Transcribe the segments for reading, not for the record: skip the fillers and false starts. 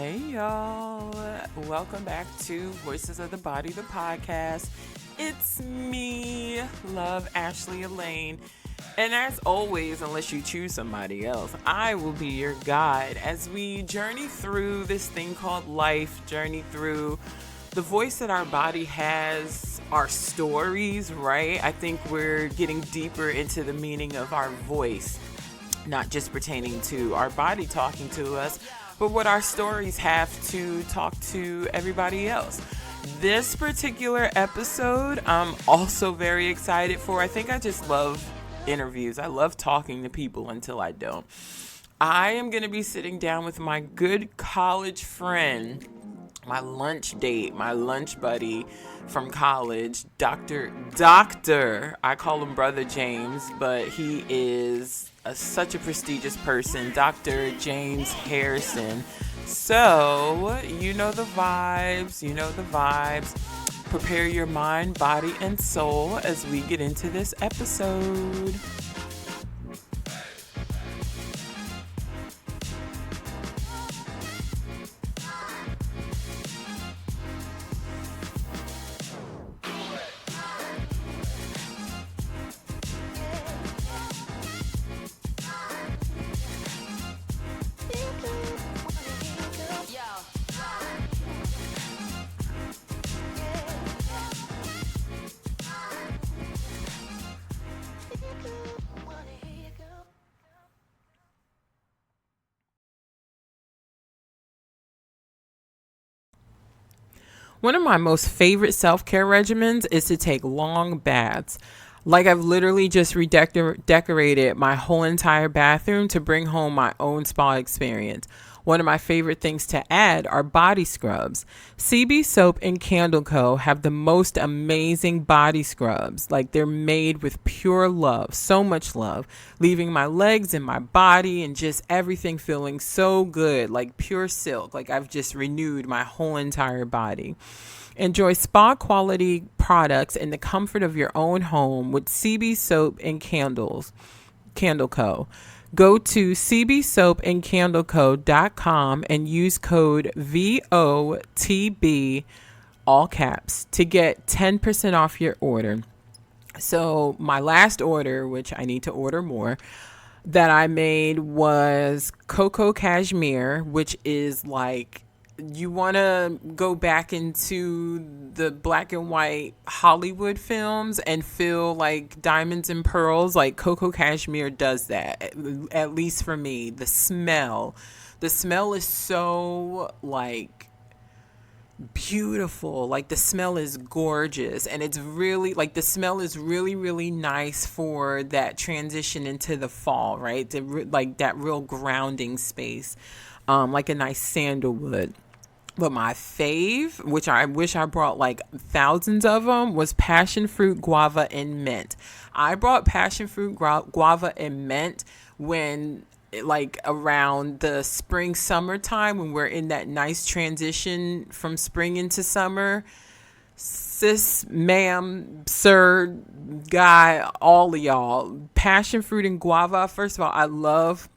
Hey y'all, welcome back to Voices of the Body, the podcast. It's me, Love Ashley Elaine. And as always, unless you choose somebody else, I will be your guide as we journey through this thing called life, journey through the voice that our body has, our stories, right? I think we're getting deeper into the meaning of our voice, not just pertaining to our body talking to us, but what our stories have to talk to everybody else. This particular episode, I'm also very excited for. I think I just love interviews. I love talking to people until I don't. I am going to be sitting down with my good college friend, my lunch date, my lunch buddy from college, Dr. I call him Brother James, but he is such a prestigious person, Dr. James Hairston. So, you know the vibes. Prepare your mind, body, and soul as we get into this episode. One of my most favorite self-care regimens is to take long baths. Like I've literally just redecorated my whole entire bathroom to bring home my own spa experience. One of my favorite things to add are body scrubs. CB Soap and Candle Co. have the most amazing body scrubs. Like they're made with pure love, so much love, leaving my legs and my body and just everything feeling so good, like pure silk. Like I've just renewed my whole entire body. Enjoy spa quality products in the comfort of your own home with CB Soap and Candle Co. Go to cbsoapandcandleco.com and use code VOTB, all caps, to get 10% off your order. So my last order, which I need to order more, that I made was Cocoa Cashmere, which is like, you want to go back into the black and white Hollywood films and feel like diamonds and pearls. Like Cocoa Cashmere does that, at least for me. The smell is so like beautiful. Like the smell is gorgeous, and it's really like the smell is really, really nice for that transition into the fall, right? Like that real grounding space, like a nice sandalwood. But my fave, which I wish I brought like thousands of them, was passion fruit, guava, and mint. I brought passion fruit, guava, and mint when like around the spring, summertime, when we're in that nice transition from spring into summer. Sis, ma'am, sir, guy, all of y'all, passion fruit and guava. First of all, I love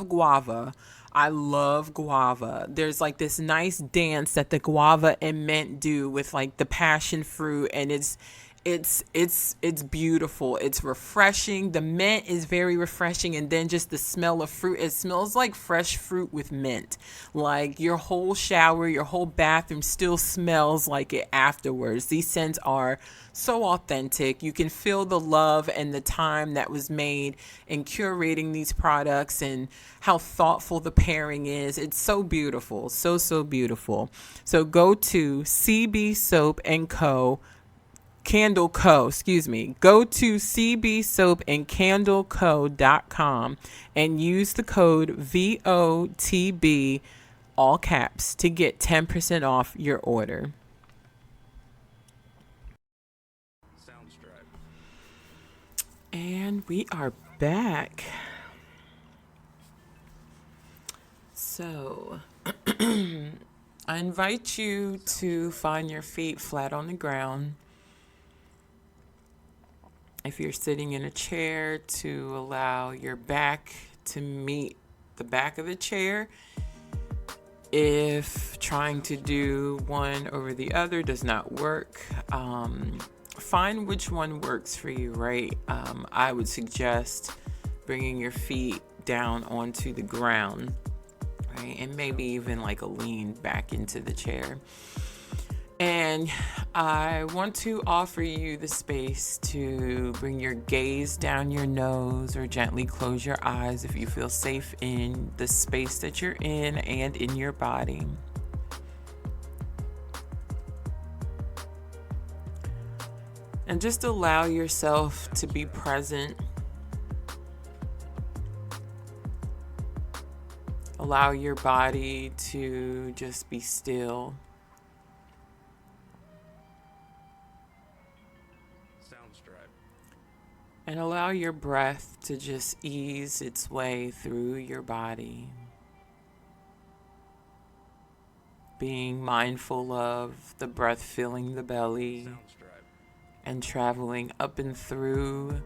guava. I love guava. There's like this nice dance that the guava and mint do with like the passion fruit, and it's beautiful. It's refreshing. The mint is very refreshing, and then just the smell of fruit. It smells like fresh fruit with mint. Like your whole shower, your whole bathroom still smells like it afterwards. These scents are so authentic. You can feel the love and the time that was made in curating these products and how thoughtful the pairing is. It's so beautiful. So beautiful. So go to CB Soap and Co. Candle Co. Go to cbsoapandcandleco.com and use the code VOTB, all caps, to get 10% off your order. And we are back. So, I invite you to find your feet flat on the ground. If you're sitting in a chair, to allow your back to meet the back of the chair. If trying to do one over the other does not work, find which one works for you, right? I would suggest bringing your feet down onto the ground, right? And maybe even like a lean back into the chair. And I want to offer you the space to bring your gaze down your nose or gently close your eyes if you feel safe in the space that you're in and in your body. And just allow yourself to be present. Allow your body to just be still. And allow your breath to just ease its way through your body. Being mindful of the breath filling the belly and traveling up and through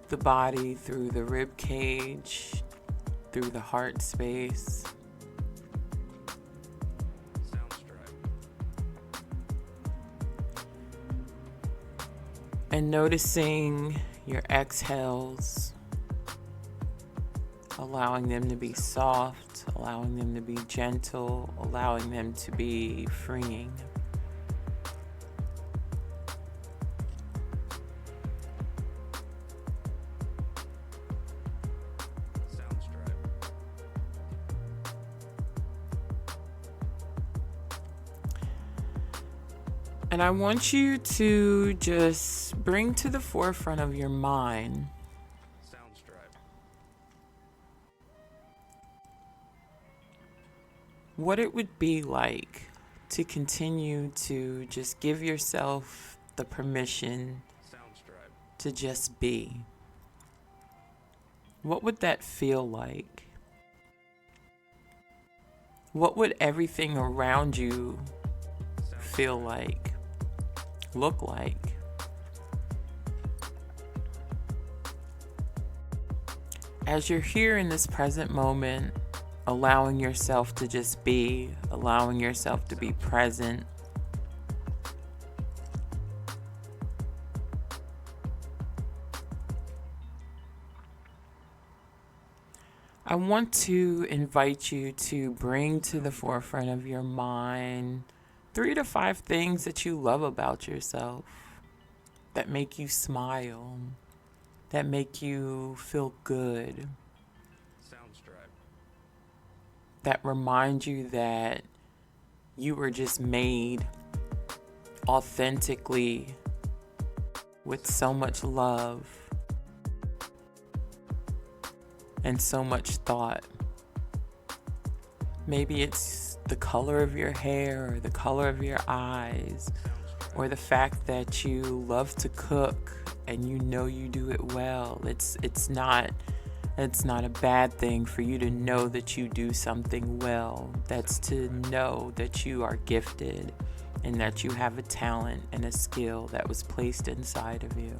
the body, through the rib cage, through the heart space. And noticing your exhales, allowing them to be soft, allowing them to be gentle, allowing them to be freeing. And I want you to just bring to the forefront of your mind what it would be like to continue to just give yourself the permission to just be. What would that feel like? What would everything around you feel like? Look like? As you're here in this present moment, allowing yourself to just be, allowing yourself to be present, I want to invite you to bring to the forefront of your mind 3 to 5 things that you love about yourself, that make you smile, that make you feel good, that remind you that you were just made authentically with so much love and so much thought. Maybe it's the color of your hair or the color of your eyes, or the fact that you love to cook and you know you do it well. It's not a bad thing for you to know that you do something well. That's to know that you are gifted and that you have a talent and a skill that was placed inside of you.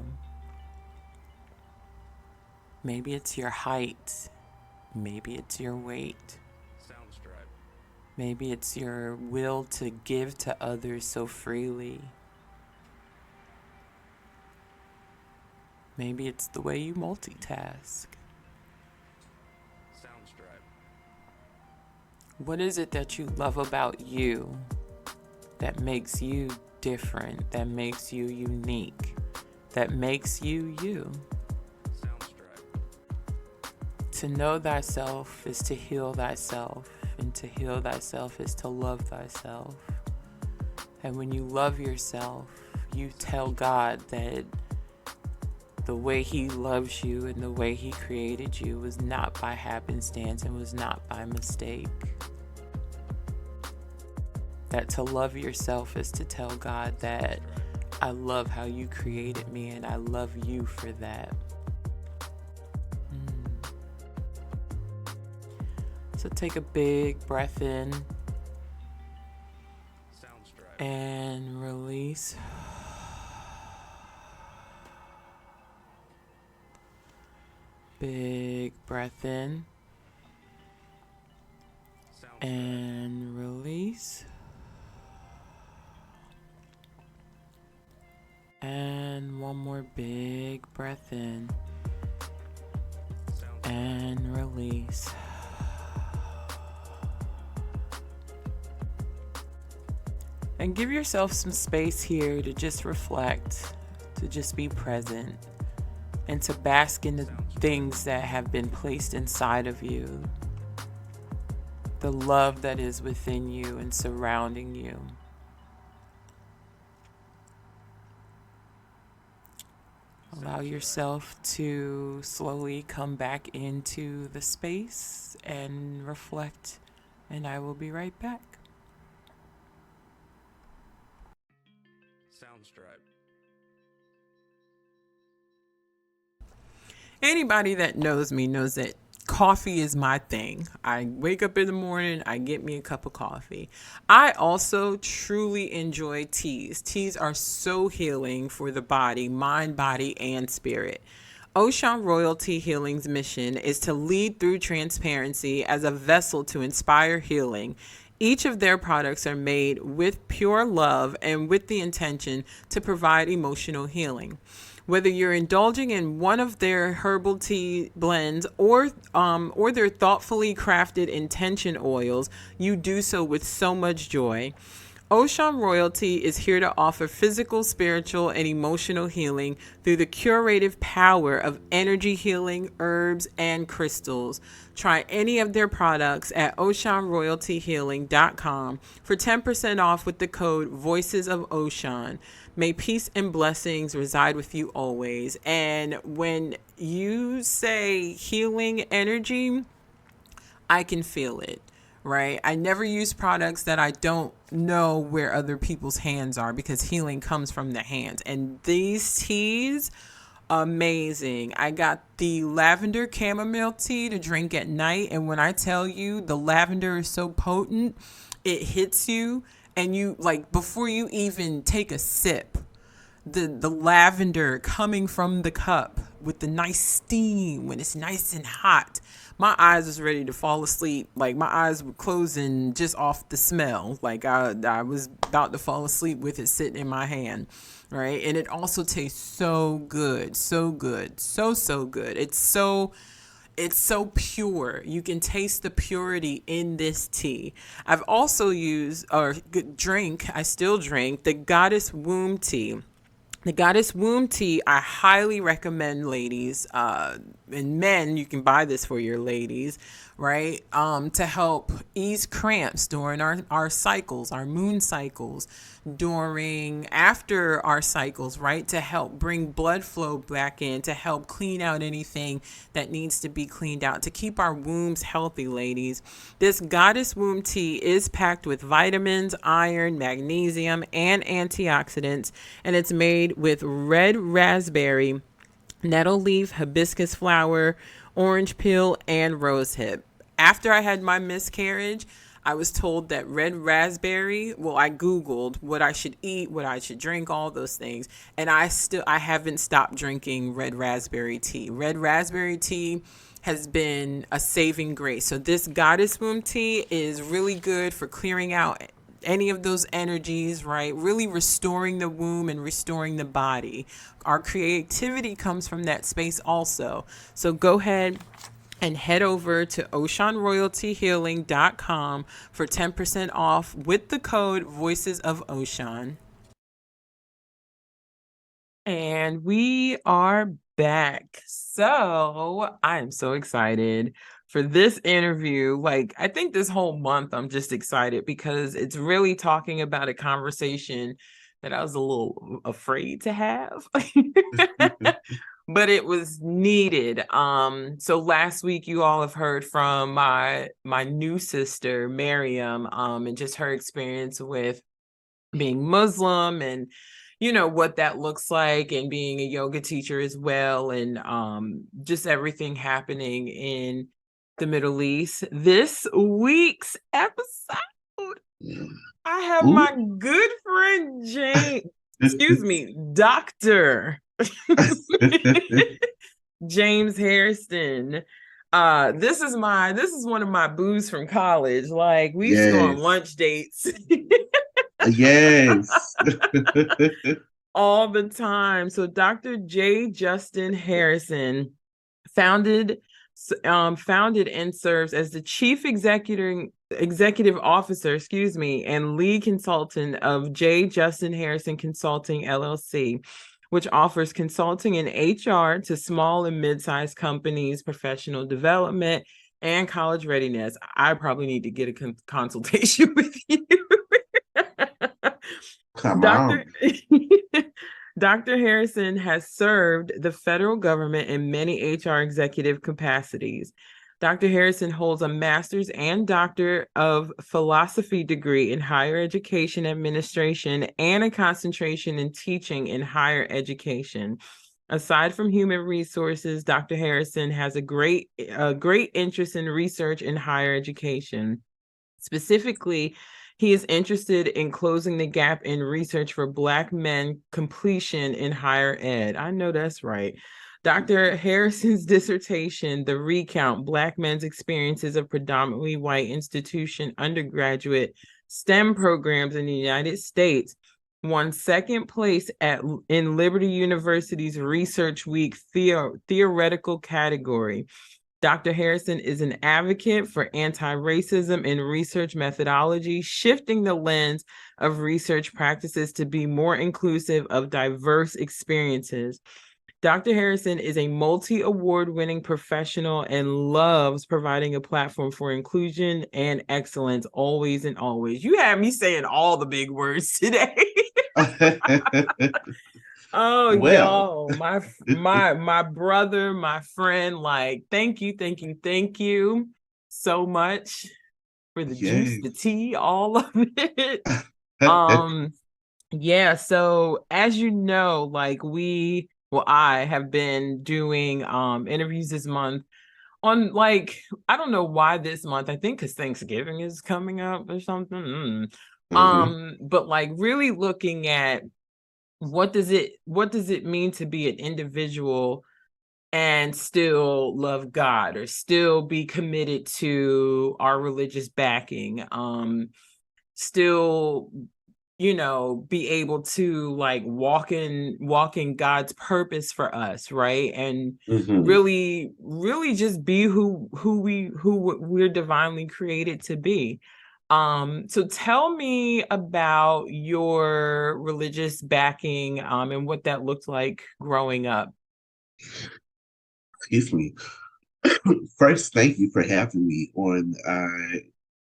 Maybe it's your height. Maybe it's your weight. Maybe it's your will to give to others so freely. Maybe it's the way you multitask. What is it that you love about you that makes you different, that makes you unique, that makes you you? To know thyself is to heal thyself, and to heal thyself is to love thyself. And when you love yourself, you tell God that the way He loves you and the way He created you was not by happenstance and was not by mistake. That to love yourself is to tell God that I love how you created me and I love you for that. So take a big breath in and release. Big breath in And release. And one more big breath in. And release. And give yourself some space here to just reflect, to just be present, and to bask in the things that have been placed inside of you, the love that is within you and surrounding you. Allow yourself to slowly come back into the space and reflect, and I will be right back. Soundstripe. Anybody that knows me knows that coffee is my thing. I wake up in the morning, I get me a cup of coffee. I also truly enjoy teas. Teas are so healing for the body, mind, body, and spirit. Ocean Royalty Healing's mission is to lead through transparency as a vessel to inspire healing. Each of their products are made with pure love and with the intention to provide emotional healing. Whether you're indulging in one of their herbal tea blends or their thoughtfully crafted intention oils, you do so with so much joy. Ocean Royalty is here to offer physical, spiritual, and emotional healing through the curative power of energy healing, herbs, and crystals. Try any of their products at oceanroyaltyhealing.com for 10% off with the code Voices of Ocean. May peace and blessings reside with you always. And when you say healing energy, I can feel it, right? I never use products that I don't know where other people's hands are, because healing comes from the hands. And these teas, amazing. I got the lavender chamomile tea to drink at night. And when I tell you the lavender is so potent, it hits you. And you, like, before you even take a sip, the lavender coming from the cup with the nice steam when it's nice and hot, my eyes was ready to fall asleep. Like, my eyes were closing just off the smell. Like, I was about to fall asleep with it sitting in my hand, right? And it also tastes so good, so good, so good. It's so pure. You can taste the purity in this tea. I've also I still drink the Goddess Womb tea. The Goddess Womb tea, I highly recommend, ladies, and men. You can buy this for your ladies, right? To help ease cramps during our cycles, our moon cycles, after our cycles, right? To help bring blood flow back in, to help clean out anything that needs to be cleaned out, to keep our wombs healthy, ladies. This Goddess Womb tea is packed with vitamins, iron, magnesium, and antioxidants, and it's made with red raspberry, nettle leaf, hibiscus flower, orange peel, and rosehip. After I had my miscarriage, I was told that red raspberry, I Googled what I should eat, what I should drink, all those things. And I haven't stopped drinking red raspberry tea. Red raspberry tea has been a saving grace. So this Goddess Womb tea is really good for clearing out any of those energies, right? Really restoring the womb and restoring the body. Our creativity comes from that space also. So go ahead and head over to oceanroyaltyhealing.com for 10% off with the code Voices of Ocean. And we are back. So I am so excited for this interview. Like, I think this whole month I'm just excited because it's really talking about a conversation that I was a little afraid to have. But it was needed. So last week you all have heard from my new sister, Miriam, and just her experience with being Muslim and what that looks like, and being a yoga teacher as well, and just everything happening in the Middle East. This week's episode, I have my good friend Dr. James Hairston This is one of my boos from college. Like we used to go on Yes. lunch dates Yes. all the time. So Dr. J. Justin Harrison founded founded and serves as the chief executive officer, and lead consultant of J. Justin Harrison Consulting LLC, which offers consulting in HR to small and mid-sized companies, professional development, and college readiness. I probably need to get a consultation with you. Come Dr. on. Dr. Harrison has served the federal government in many HR executive capacities. Dr. Harrison holds a master's and doctor of philosophy degree in higher education administration and a concentration in teaching in higher education. Aside from human resources, Dr. Harrison has a great interest in research in higher education. Specifically, he is interested in closing the gap in research for Black men completion in higher ed. I know that's right. Dr. Harrison's dissertation, The Recount, Black Men's Experiences of Predominantly White Institution Undergraduate STEM Programs in the United States, won second place in Liberty University's Research Week theoretical category. Dr. Harrison is an advocate for anti-racism in research methodology, shifting the lens of research practices to be more inclusive of diverse experiences. Dr. Harrison is a multi-award winning professional and loves providing a platform for inclusion and excellence always and always. You had me saying all the big words today. Oh, Well, y'all, my brother, my friend, like, thank you so much for the juice, the yes. tea, all of it. Um, yeah, so as you know, like I have been doing interviews this month on like I don't know why this month. I think because Thanksgiving is coming up or something. Hmm. But like really looking at what does it mean to be an individual and still love God or still be committed to our religious backing, still be able to like walk in God's purpose for us, right? And Hmm. really just be who we're divinely created to be. So tell me about your religious backing, and what that looked like growing up. Excuse me. First, thank you for having me on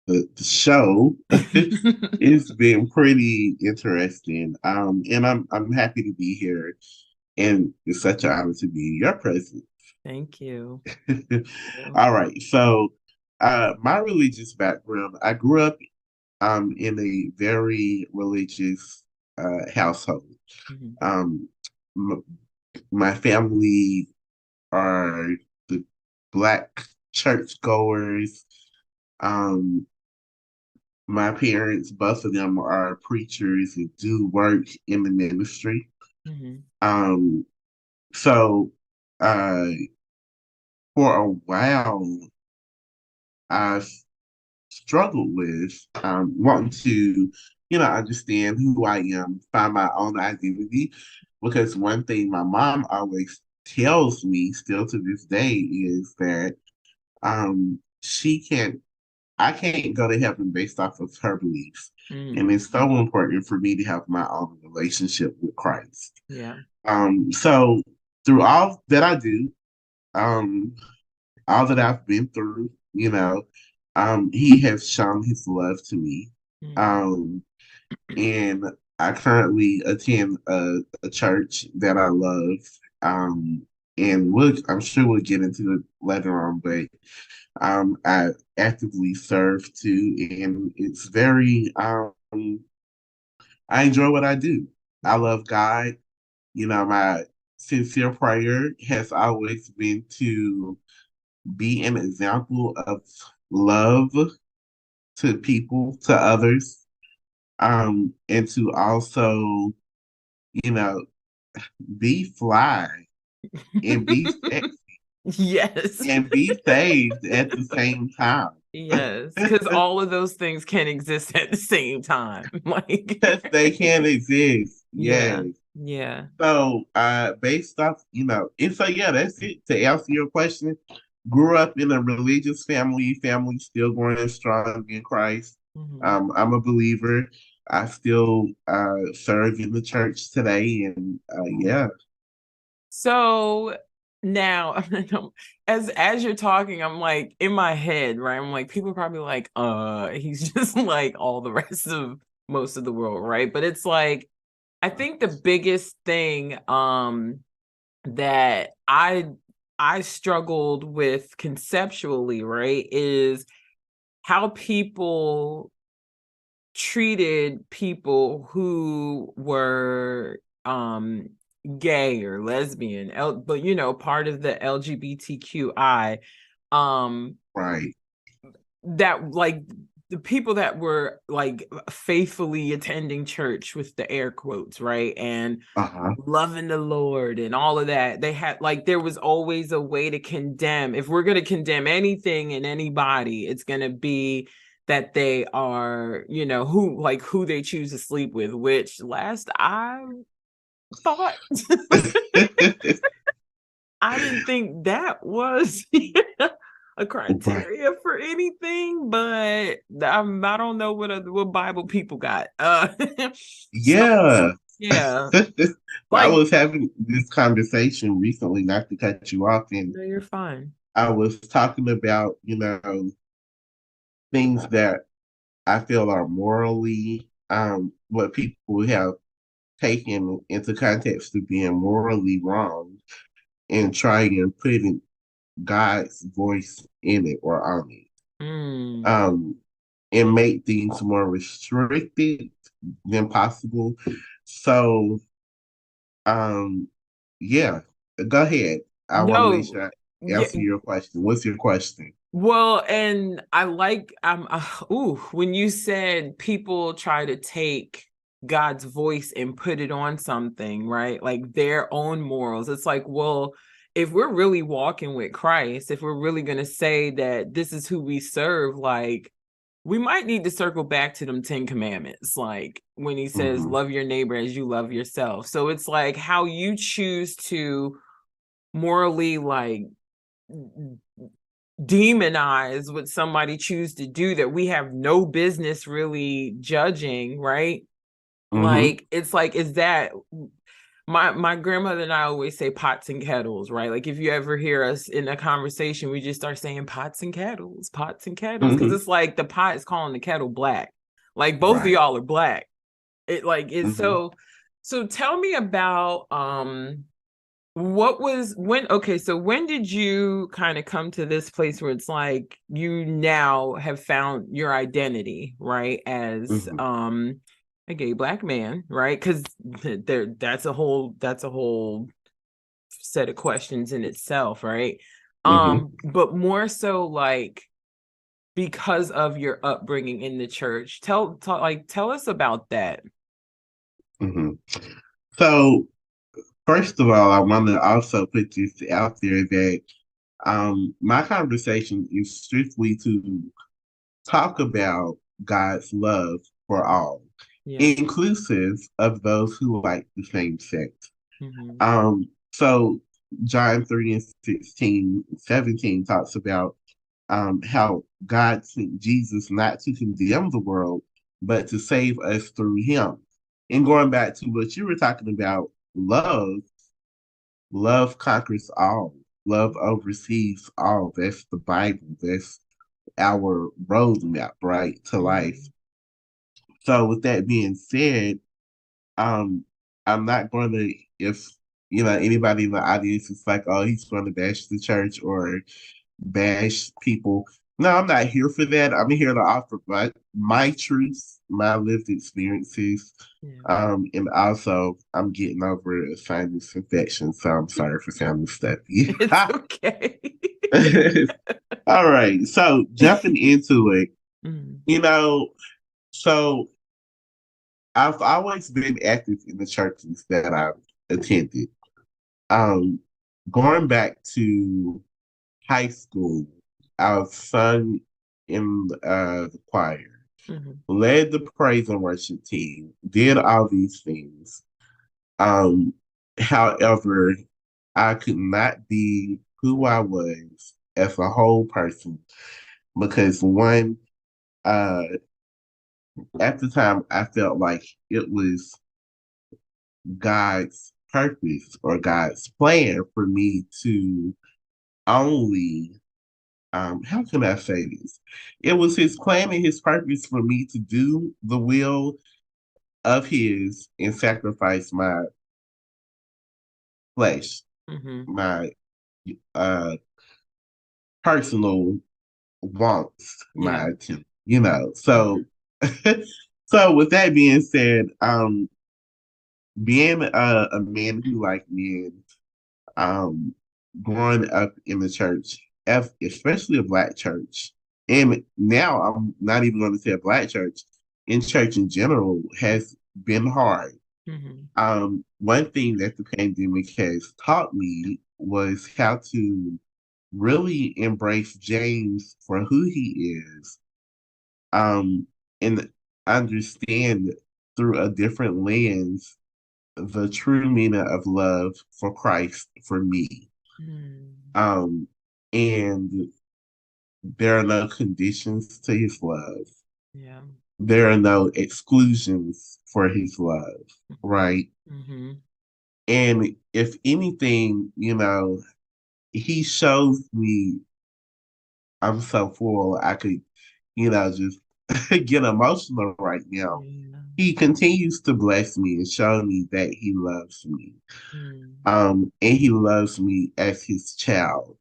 the show. It's been pretty interesting. And I'm happy to be here, and it's such an honor to be in your presence. Thank you. All right. So, my religious background, I grew up in a very religious household. Mhm. Um, m- my family are the Black churchgoers. Um, my parents, both of them are preachers and do work in the ministry. Mhm. Um, so uh, for a while, I struggled with wanting to, understand who I am, find my own identity. Because one thing my mom always tells me, still to this day, is that she can't, I can't go to heaven based off of her beliefs. And Mm. it's so important for me to have my own relationship with Christ. Yeah. So through all that I do, um, all that I've been through, he has shown his love to me. Mm. Um, and I currently attend a church that I love. Um, and I'm sure we'll get into it later on, but I actively serve too, and it's very I enjoy what I do. I love God. My sincere prayer has always been to be an example of love to people, to others, and to also, you know, be fly and be sexy. Yes. and be saved at the same time. Yes, because all of those things can exist at the same time. Because they can exist. Yeah, Yes. yeah. So, based off, and so yeah, that's it. To answer your question, grew up in a religious family still going strong in Christ. Mhm. I'm a believer. I still serve in the church today, and yeah. So now, as you're talking, I'm like in my head, right? I'm like, people are probably like, he's just like all the rest of most of the world, right? But it's like, I think the biggest thing that I struggled with conceptually, right, is how people treated people who were gay or lesbian, but part of the LGBTQI, um Right. that like the people that were like faithfully attending church with the air quotes, right? And Uh-huh. loving the Lord and all of that. They had like there was always a way to condemn. If we're going to condemn anything and anybody, it's going to be that they are, who they choose to sleep with, which last I thought I didn't think that was a Right. criteria for anything, but I don't know what Bible people got. So Yeah. yeah, I like was having this conversation recently, not to cut you off, and no, you're fine. I was talking about, things that I feel are morally, what people have taken into context to being morally wrong and trying and putting God's voice in it or on it. Mm. Um, and make things more restricted than possible. So, um, yeah, go ahead. I want to make No, sure I yeah. answer your question. What's your question? Well, and I like when you said people try to take God's voice and put it on something, right? Like their own morals. It's like, well, if we're really walking with Christ, if we're really going to say that this is who we serve, like we might need to circle back to them 10 commandments, like when he says, Mm-hmm. love your neighbor as you love yourself. So it's like how you choose to morally like demonize what somebody choose to do that we have no business really judging, right? Mm-hmm. Like it's like is that my grandmother and I always say pots and kettles, right? Like if you ever hear us in a conversation, we just start saying pots and kettles, because Mm-hmm. it's like the pot is calling the kettle black. Like both of Right. y'all are black. It like it's Mm-hmm. so tell me about what was when okay, so when did you kind of come to this place where it's like you now have found your identity, right? As Mm-hmm. a gay black man, right? Because that's a whole set of questions in itself, right? Mm-hmm. But more so like because of your upbringing in the church. Tell us about that. Mm-hmm. So, first of all, I want to also put this out there that my conversation is strictly to talk about God's love for all, Yeah. inclusive of those who like the same sex. Mm-hmm. So John 3 and 16, 17 talks about how God sent Jesus not to condemn the world, but to save us through him. And going back to what you were talking about, love conquers all. Love oversees all. That's the Bible. That's our roadmap, right, to life. Mm-hmm. So with that being said, um, I'm not going to, if anybody in the audience is like, oh, he's going to bash the church or bash people. No, I'm not here for that. I'm here to offer my truths, my lived experiences. Yeah. And also I'm getting over a sinus infection, so I'm sorry for sounding stuffy. It's okay. All right. So jumping into it, Mm. you know, so I've always been active in the churches that I've attended. Um, Going back to high school, I sung in the choir, Mm-hmm. led the praise and worship team, did all these things. Um, However, I could not be who I was as a whole person because one, uh, at the time, I felt like it was God's purpose or God's plan for me to only, how can I say this? It was His plan and His purpose for me to do the will of His and sacrifice my flesh, Mm-hmm. my uh personal wants, Yeah. my attempt. Mm-hmm. So with that being said, being a man who like men, um, growing up in the church, especially a black church, and now I'm not even going to say a black church, in church in general, has been hard. Mm-hmm. One thing that the pandemic has taught me was how to really embrace James for who he is, and understand through a different lens the true meaning of love for Christ for me. Mm. Um, and there are no conditions to his love. Yeah. There are no exclusions for his love, right? Mm-hmm. And if anything, he shows me I'm so full, I could, just get emotional right now. Yeah. He continues to bless me and show me that he loves me. Mm. And he loves me as his child.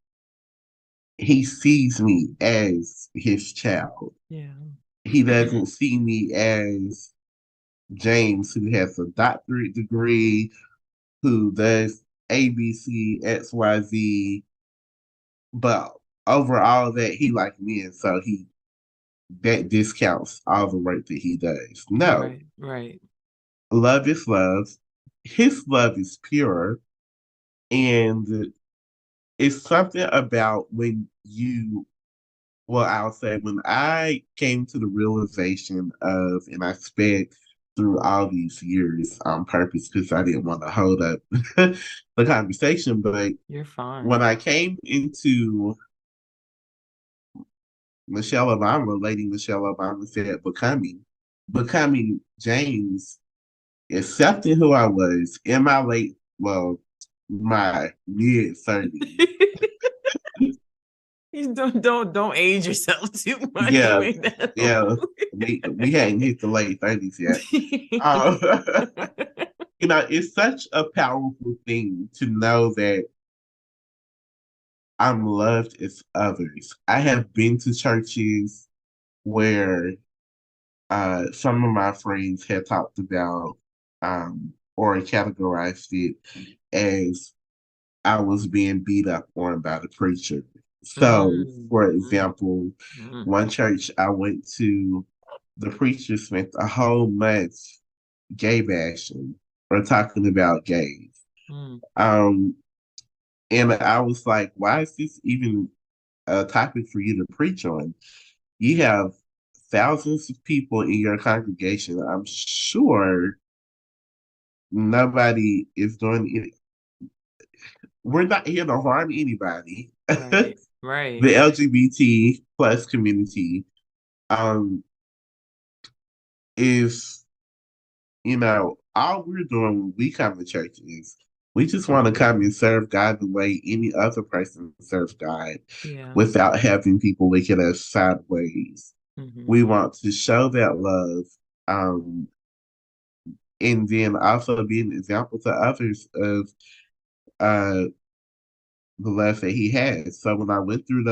He sees me as his child. Yeah. He doesn't see me as James, who has a doctorate degree, who does ABC, XYZ, but over all that, he like me, and so he that discounts all the work that he does. No, Right. Right. love is love. His love is pure, and it's something about I'll say when I came to the realization of, and I sped through all these years on purpose because I didn't want to hold up the conversation, but You're when fine. I came into Lady Michelle Obama said, becoming James, accepting who I was in my mid 30s. You don't age yourself too much. You Yeah, ain't that yeah, old. we hadn't hit the late 30s yet. Um, it's such a powerful thing to know that I'm loved as others. I have been to churches where some of my friends had talked about or categorized it as I was being beat up on by the preacher. So, Mm, for mm, example, mm, one church I went to, the preacher spent a whole month gay bashing or talking about gays. mm. Um, and I was like, why is this even a topic for you to preach on? You have thousands of people in your congregation. I'm sure nobody is doing it. We're not here to harm anybody. Right. The Right. LGBT plus community um is, all we're doing when we come to church is we just want to come and serve God the way any other person serves God Yeah. without having people look at us sideways. Mm-hmm. We want to show that love, um, and then also be an example to others of uh, the love that he has. So when I went through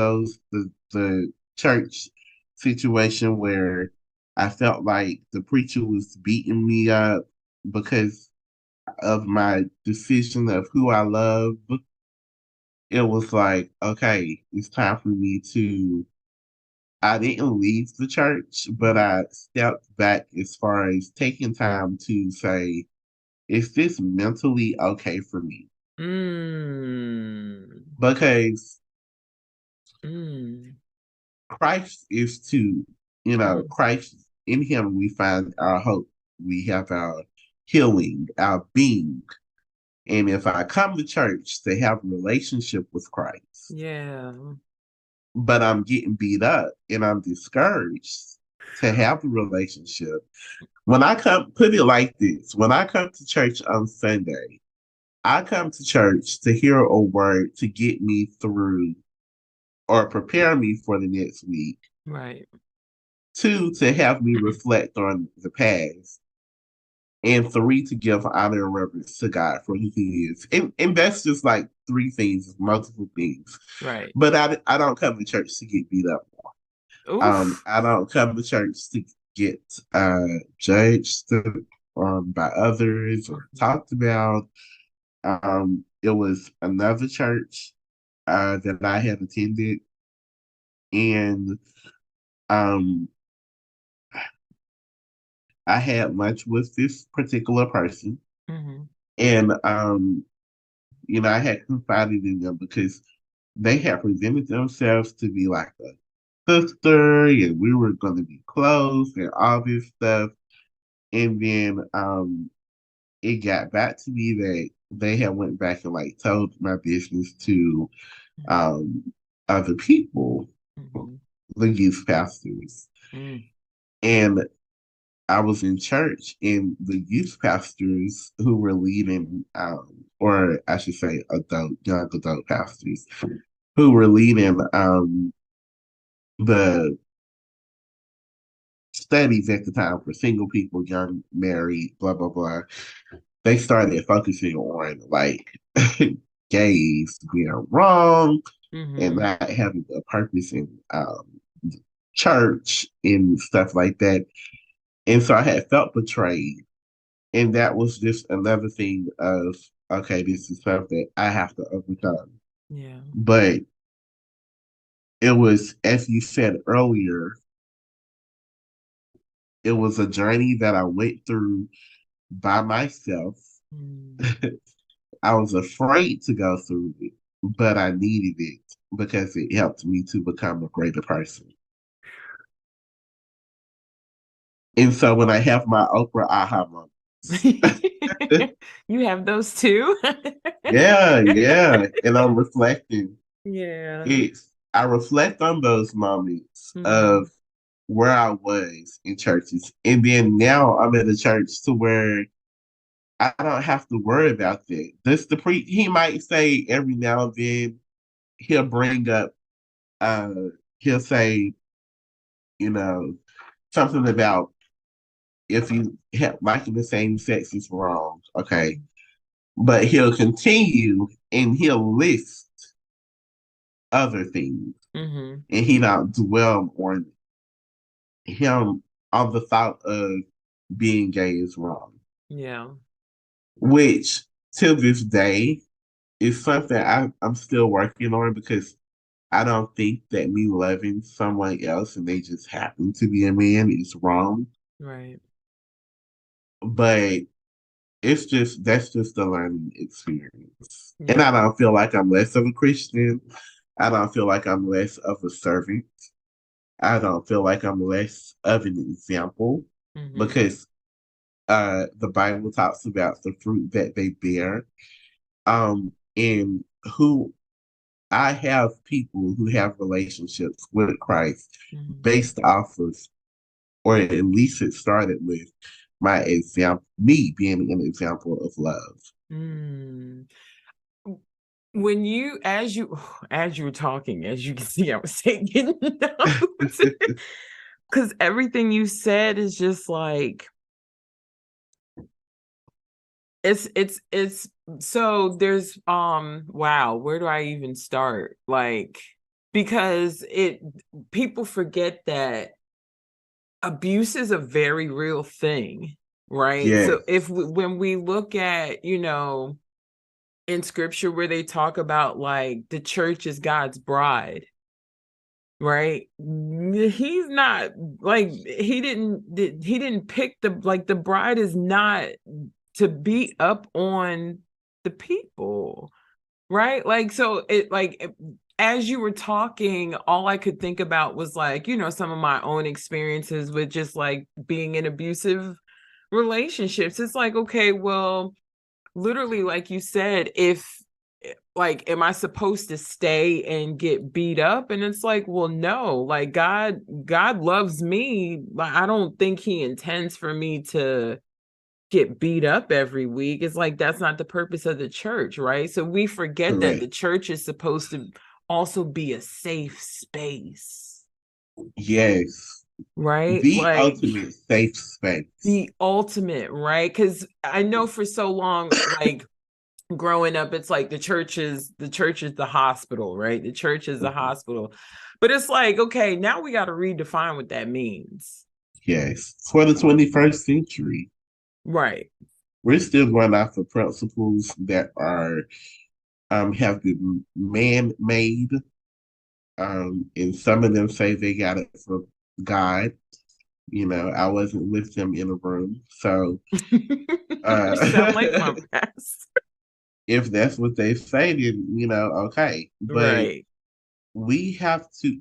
the church situation where I felt like the preacher was beating me up because of my decision of who I love, it was like, okay, it's time for me to. I didn't leave the church, but I stepped back as far as taking time to say, is this mentally okay for me? Mm. Because Mm. Christ is to, Mm. Christ, in him we find our hope. We have our healing, our being. And if I come to church to have a relationship with Christ, Yeah. but I'm getting beat up and I'm discouraged to have a relationship, when I come, put it like this, when I come to church on Sunday, I come to church to hear a word to get me through or prepare me for the next week. Right. Two, to have me reflect on the past. And three, to give honor and reverence to God for who He is. And that's just like three things, multiple things. Right. But I don't come to church to get beat up. Oof. I don't come to church to get judged by others or Mhm. talked about. It was another church that I had attended, and um, I had lunch with this particular person, Mhm. and I had confided in them because they had presented themselves to be like a sister, and we were going to be close and all this stuff. And then it got back to me that they had went back and like told my business to Mhm. um other people, Mhm. the youth pastors. Mm. And I was in church and the youth pastors who were leading or I should say young adult pastors who were leading the studies at the time for single people, young, married, blah blah blah. They started focusing on like gays being wrong and Mhm. not having a purpose in church and stuff like that. And so I had felt betrayed. And that was just another thing of, okay, this is something I have to overcome. Yeah. But it was, as you said earlier, it was a journey that I went through by myself. Mm. I was afraid to go through it, but I needed it because it helped me to become a greater person. And so when I have my Oprah aha moments, You have those too? yeah, yeah, and I'm reflecting. Yeah. I reflect on those moments of Mhm. where I was in churches, and then now I'm at a church to where I don't have to worry about that. This the pre he might say every now and then he'll bring up uh he'll say, you know, something about if you have liking the same sex is wrong. Okay. But he'll continue and he'll list other things Mhm. and he not dwell on him on the thought of being gay is wrong. Yeah. Which to this day is something I'm still working on because I don't think that me loving someone else and they just happen to be a man is wrong. Right. But it's just that's just a learning experience. And I Yeah. don't feel like I'm less of a Christian. I don't feel like I'm less of a servant. I don't feel like I'm less of an example Mhm. because the Bible talks about the fruit that they bear. And who I have people who have relationships with Christ Mhm. based off of, or at least it started with my example, me being an example of love. Mm. When you as you were talking, as you can see, I was taking notes because everything you said is just like it's so there's wow, where do I even start? Like because it people forget that abuse is a very real thing, right? So Yes. when we look at, in scripture where they talk about like the church is God's bride, right? He's not like he didn't pick the like the bride is not to beat up on the people, right? Like so it like as you were talking, all I could think about was like, some of my own experiences with just like being in abusive relationships. It's like, okay, well, literally, like you said, if like, am I supposed to stay and get beat up? And it's like, well, no, like God loves me. I don't think he intends for me to get beat up every week. It's like, that's not the purpose of the church, right? So we forget that Correct. the church is supposed to also be a safe space, Yes. right? The Like ultimate safe space. the ultimate, right? Because I know for so long, like growing up, it's like the church is the hospital, right? The church is the Mhm. hospital. But it's like, okay, now we got to redefine what that means. Yes. For the 21st century, Right. we're still going off of principles that are have been man-made. And some of them say they got it from God. I wasn't with them in a room. So You sound like uh my past. if that's what they say, then okay. But Right. we have to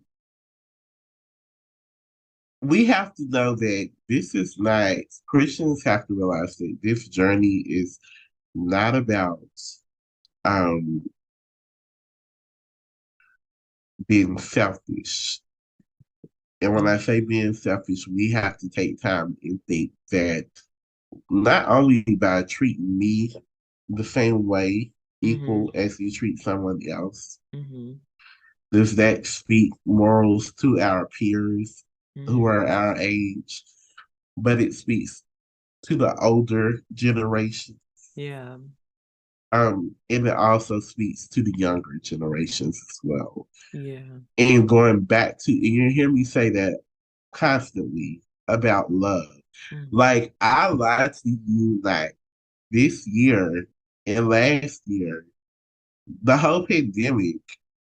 we have to know that this is not Christians have to realize that this journey is not about um being selfish. And when I say being selfish, we have to take time and think that not only by treating me the same way, Mm-hmm. equal as you treat someone else, Mm-hmm. does that speak morals to our peers who Mm-hmm. are our age, but it speaks to the older generation. Yeah. And it also speaks to the younger generations as well. Yeah. And going back to, and you hear me say that constantly about love. Mm-hmm. Like I lied to you like this year and last year, the whole pandemic,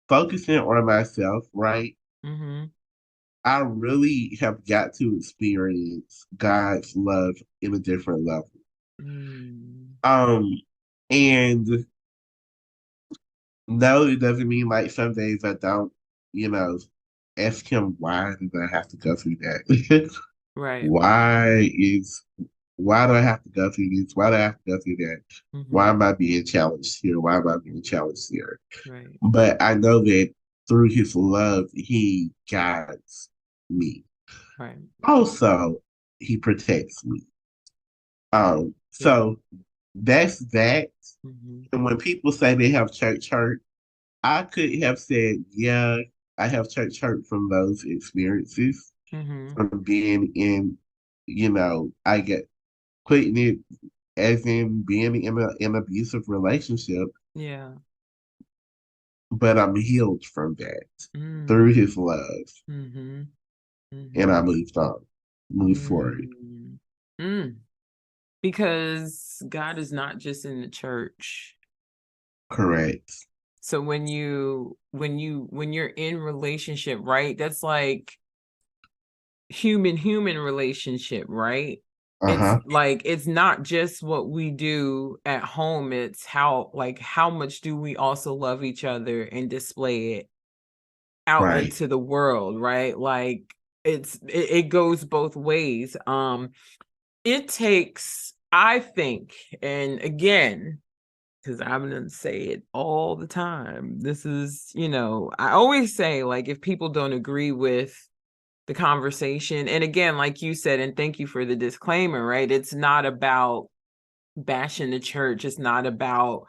focusing on myself, right? Mm-hmm. I really have got to experience God's love in a different level. Mm. Um, and no, it doesn't mean like some days I don't, you know, ask him why did I have to go through that? Right. why is why do I have to go through this? Why do I have to go through that? Why Mm-hmm. am I being challenged here? Why am I being challenged here? Right. But I know that through his love, he guides me. Right. Also, he protects me. Yeah. So that's that. Mm-hmm. And when people say they have church hurt, I could have said, yeah, I have church hurt from those experiences, Mm-hmm. from being in, I get putting it as in being in an abusive relationship, Yeah. but I'm healed from that through Mm. his love. Mm-hmm. And I Mm-hmm. moved on, moved forward. Mm. Mm. Because God is not just in the church. Correct. So when you're in relationship, right? That's like human relationship, right? It's Uh-huh. like it's not just what we do at home, it's how much do we also love each other and display it out Right. into the world, right? Like it goes both ways. It takes, I think, and again, because I'm gonna say it all the time. This is, I always say, like, if people don't agree with the conversation, and again, like you said, and thank you for the disclaimer, right? It's not about bashing the church. It's not about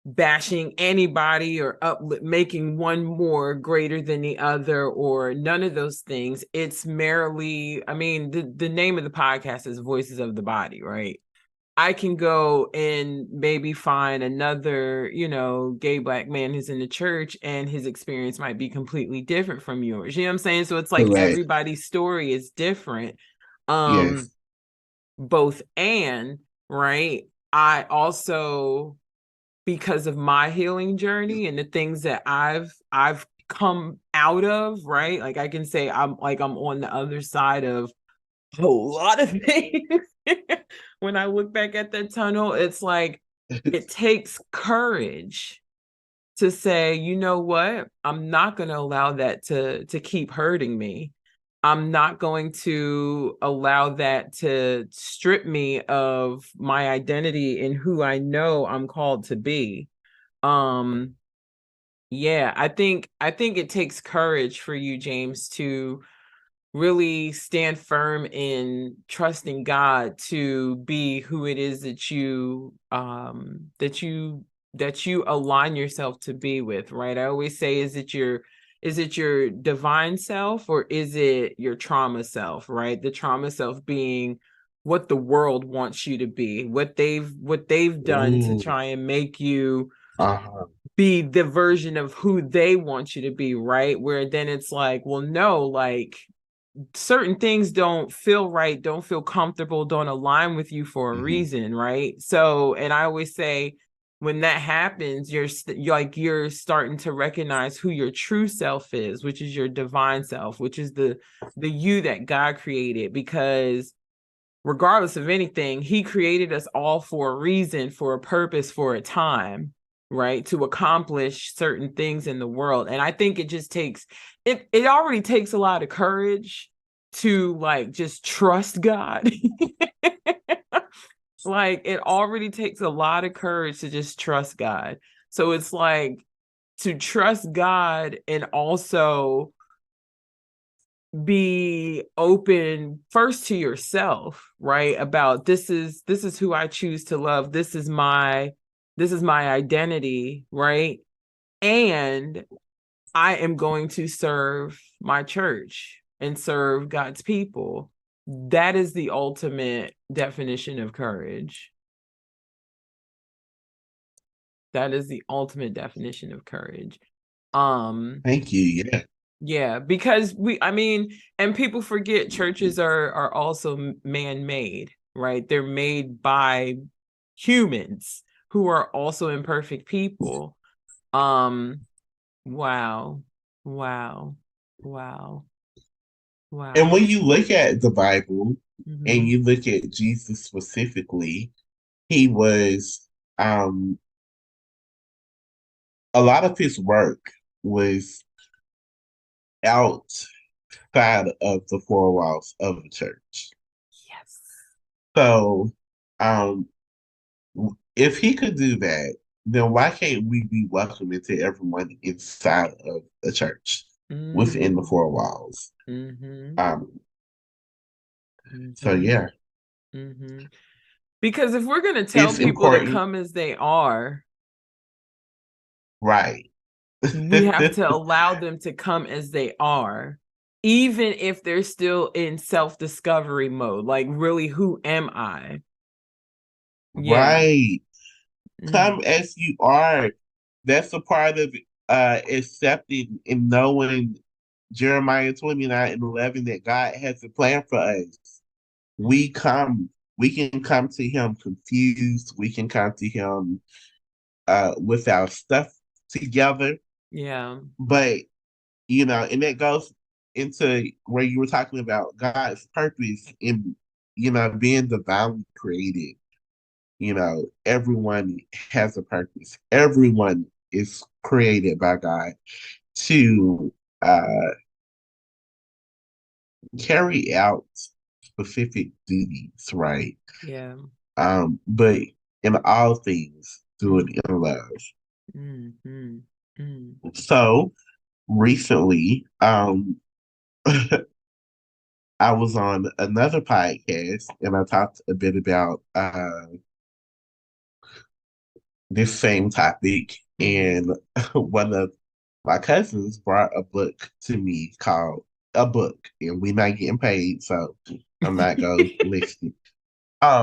bashing anybody or making one more greater than the other or none of those things. It's merely, I mean, the name of the podcast is Voices of the Body, right? I can go and maybe find another, gay black man who's in the church and his experience might be completely different from yours. You know what I'm saying? So it's like Correct. everybody's story is different. Um, Yes. both and, right? I also, because of my healing journey and the things that I've come out of, right? Like I can say I'm on the other side of a lot of things. When I look back at that tunnel, it's like it takes courage to say, you know what, I'm not going to allow that to keep hurting me. I'm not going to allow that to strip me of my identity and who I know I'm called to be. Um, yeah, I think it takes courage for you, James, to really stand firm in trusting God to be who it is that you align yourself to be with, right? I always say, is it your divine self, or is it your trauma self, right? The trauma self being what the world wants you to be, what they've done to Ooh, try and make you uh-huh. be the version of who they want you to be, right? Where then it's like, well, no, like certain things don't feel right, don't feel comfortable, don't align with you for a Mhm. reason, right? So, and I always say, when that happens, you're starting to recognize who your true self is, which is your divine self, which is the you that God created. Because regardless of anything, he created us all for a reason, for a purpose, for a time, right? To accomplish certain things in the world. And I think it just takes it already takes a lot of courage to like just trust God. Like it already takes a lot of courage to just trust God. So it's like to trust God and also be open first to yourself, right? About this is who I choose to love. This is my identity, right? And I am going to serve my church and serve God's people. That is the ultimate definition of courage. That is the ultimate definition of courage. Um, Thank you. Yeah. Yeah, because I mean, and people forget churches are also man-made, right? They're made by humans who are also imperfect people. Um, wow, wow, wow, And wow. when you look at the Bible and Hmm. you look at Jesus specifically, he was um a lot of his work was outside of the four walls of the church. Yes. So um if he could do that, then why can't we be welcome into everyone inside of the church within the Mm-hmm. four walls? Mm-hmm. Um, so Mm-hmm. yeah, Mm-hmm. Because if we're gonna tell it's people to important, come as they are, right? we have to allow them to come as they are, even if they're still in self-discovery mode. Like, really, who am I? Yeah. Right. Mm. Come as you are. That's a part of accepting and knowing Jeremiah 29:11 that God has a plan for us. We come, we can come to him confused, we can come to him with our stuff together. Yeah. But and that goes into where you were talking about God's purpose in being divinely created. Everyone has a purpose. Everyone is created by God to uh, carry out specific duties, right? Yeah. But in all things, do it Mm. in love. Mm. Mm. Mm. So recently, I was on another podcast and I talked a bit about this same topic. Mm-hmm. And one of my cousins brought a book to me called A Book, and we're not getting paid, so I'm not going to list it.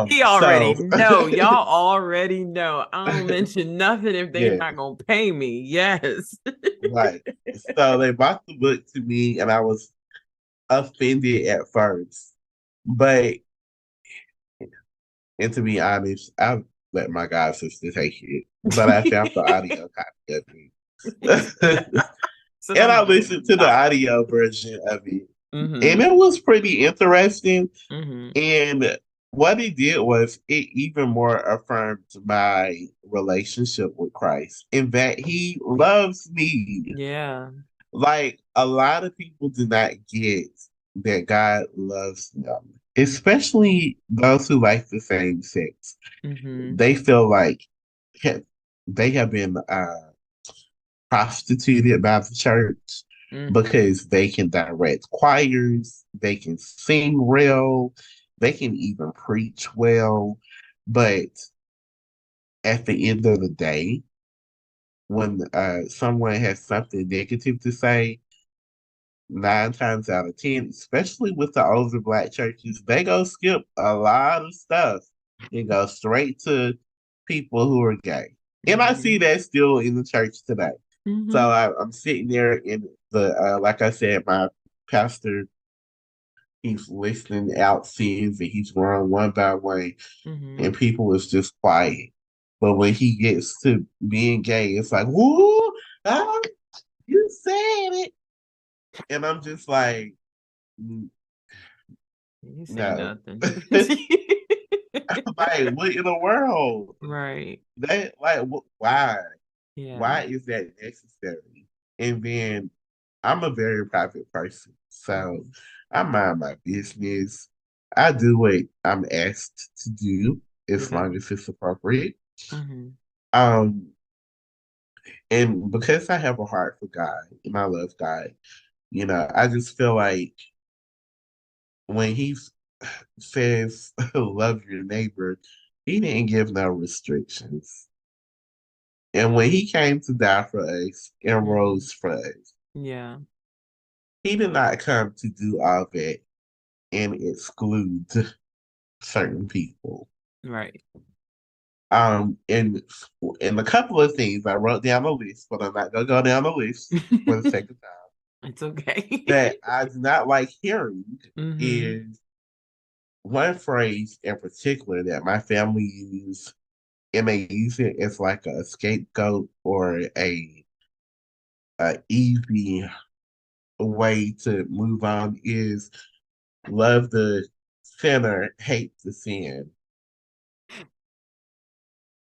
He already So know. Y'all already know. I don't mention nothing if they yeah, not gonna pay me. Yes. right. So they brought the book to me, and I was offended at first, but and to be honest, I let my god sister take it, but I found the audio copy of it. So And I I'm listened to the not. audio version of it. And Mm-hmm. it was pretty interesting. Mm-hmm. And what he did was it even more affirmed my relationship with Christ in that he loves me. Yeah. Like a lot of people do not get that God loves them, especially those who like the same sex. Mm-hmm. They feel like he- they have been prostituted by the church Mm-hmm. because they can direct choirs, they can sing well, they can even preach well. But at the end of the day, when someone has something negative to say, 9 times out of 10, especially with the older black churches, they go skip a lot of stuff and go straight to people who are gay. And I see Mm-hmm. that still in the church today. So Mm-hmm. I'm sitting there in the, like I said, my pastor, he's listing out sins and he's going one by one, Mm-hmm. and people is just quiet. But when he gets to being gay, it's like, whoo, ah, you said it. And I'm just like, You say no. nothing. Like, what in the world? Right. That like why? Yeah. Why is that necessary? And then I'm a very private person. So Mm-hmm. I mind my business. I do what I'm asked to do as Yeah. long as it's appropriate. Mm-hmm. Um, and because I have a heart for God and I love God, I just feel like when he says love your neighbor, he didn't give no restrictions. And when he came to die for us and Mm-hmm. rose for us, Yeah. he did not come to do all that and exclude certain people. Right. And a couple of things I wrote down a list, but I'm not gonna go down the list for the sake of time. It's okay. That I do not like hearing Mm-hmm. is one phrase in particular that my family use, and they use it as like a scapegoat or a easy way to move on is love the sinner, hate the sin.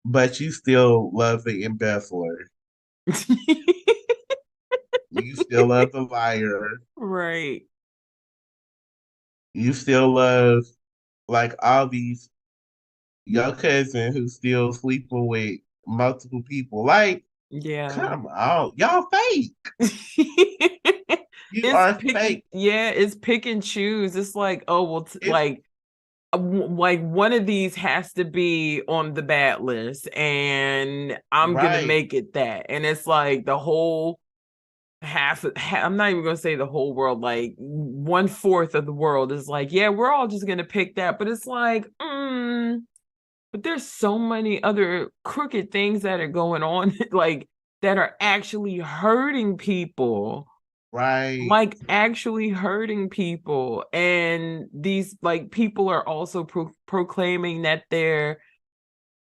But you still love the embezzler. You still love the liar. Right. You still love like all these your cousin who's still sleeping with multiple people. Like, Yeah. come on, y'all fake. You It's are pick, fake. yeah, it's pick and choose. It's like, oh, well, It's like one of these has to be on the bad list, and I'm gonna right, make it that. And it's like the whole I'm not even gonna say the whole world, like 1/4 of the world is like, yeah, we're all just gonna pick that. But it's like, but there's so many other crooked things that are going on, like that are actually hurting people, right. like actually hurting people. And these like people are also proclaiming that they're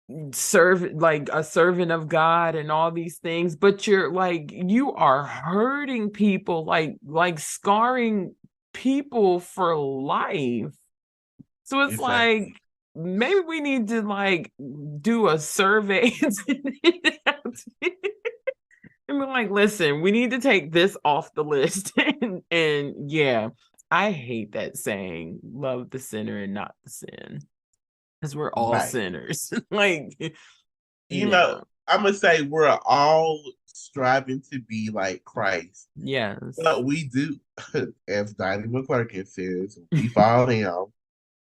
like a servant of God and all these things, but you're like, you are hurting people, like scarring people for life. So it's Exactly. like, maybe we need to like do a survey and be like, listen, we need to take this off the list. And yeah, I hate that saying, love the sinner and not the sin, because we're all Right. sinners. Like, You know, yeah. I'm gonna say we're all striving to be like Christ. Yes. But we do, as Donnie McClurkin says, we fall down,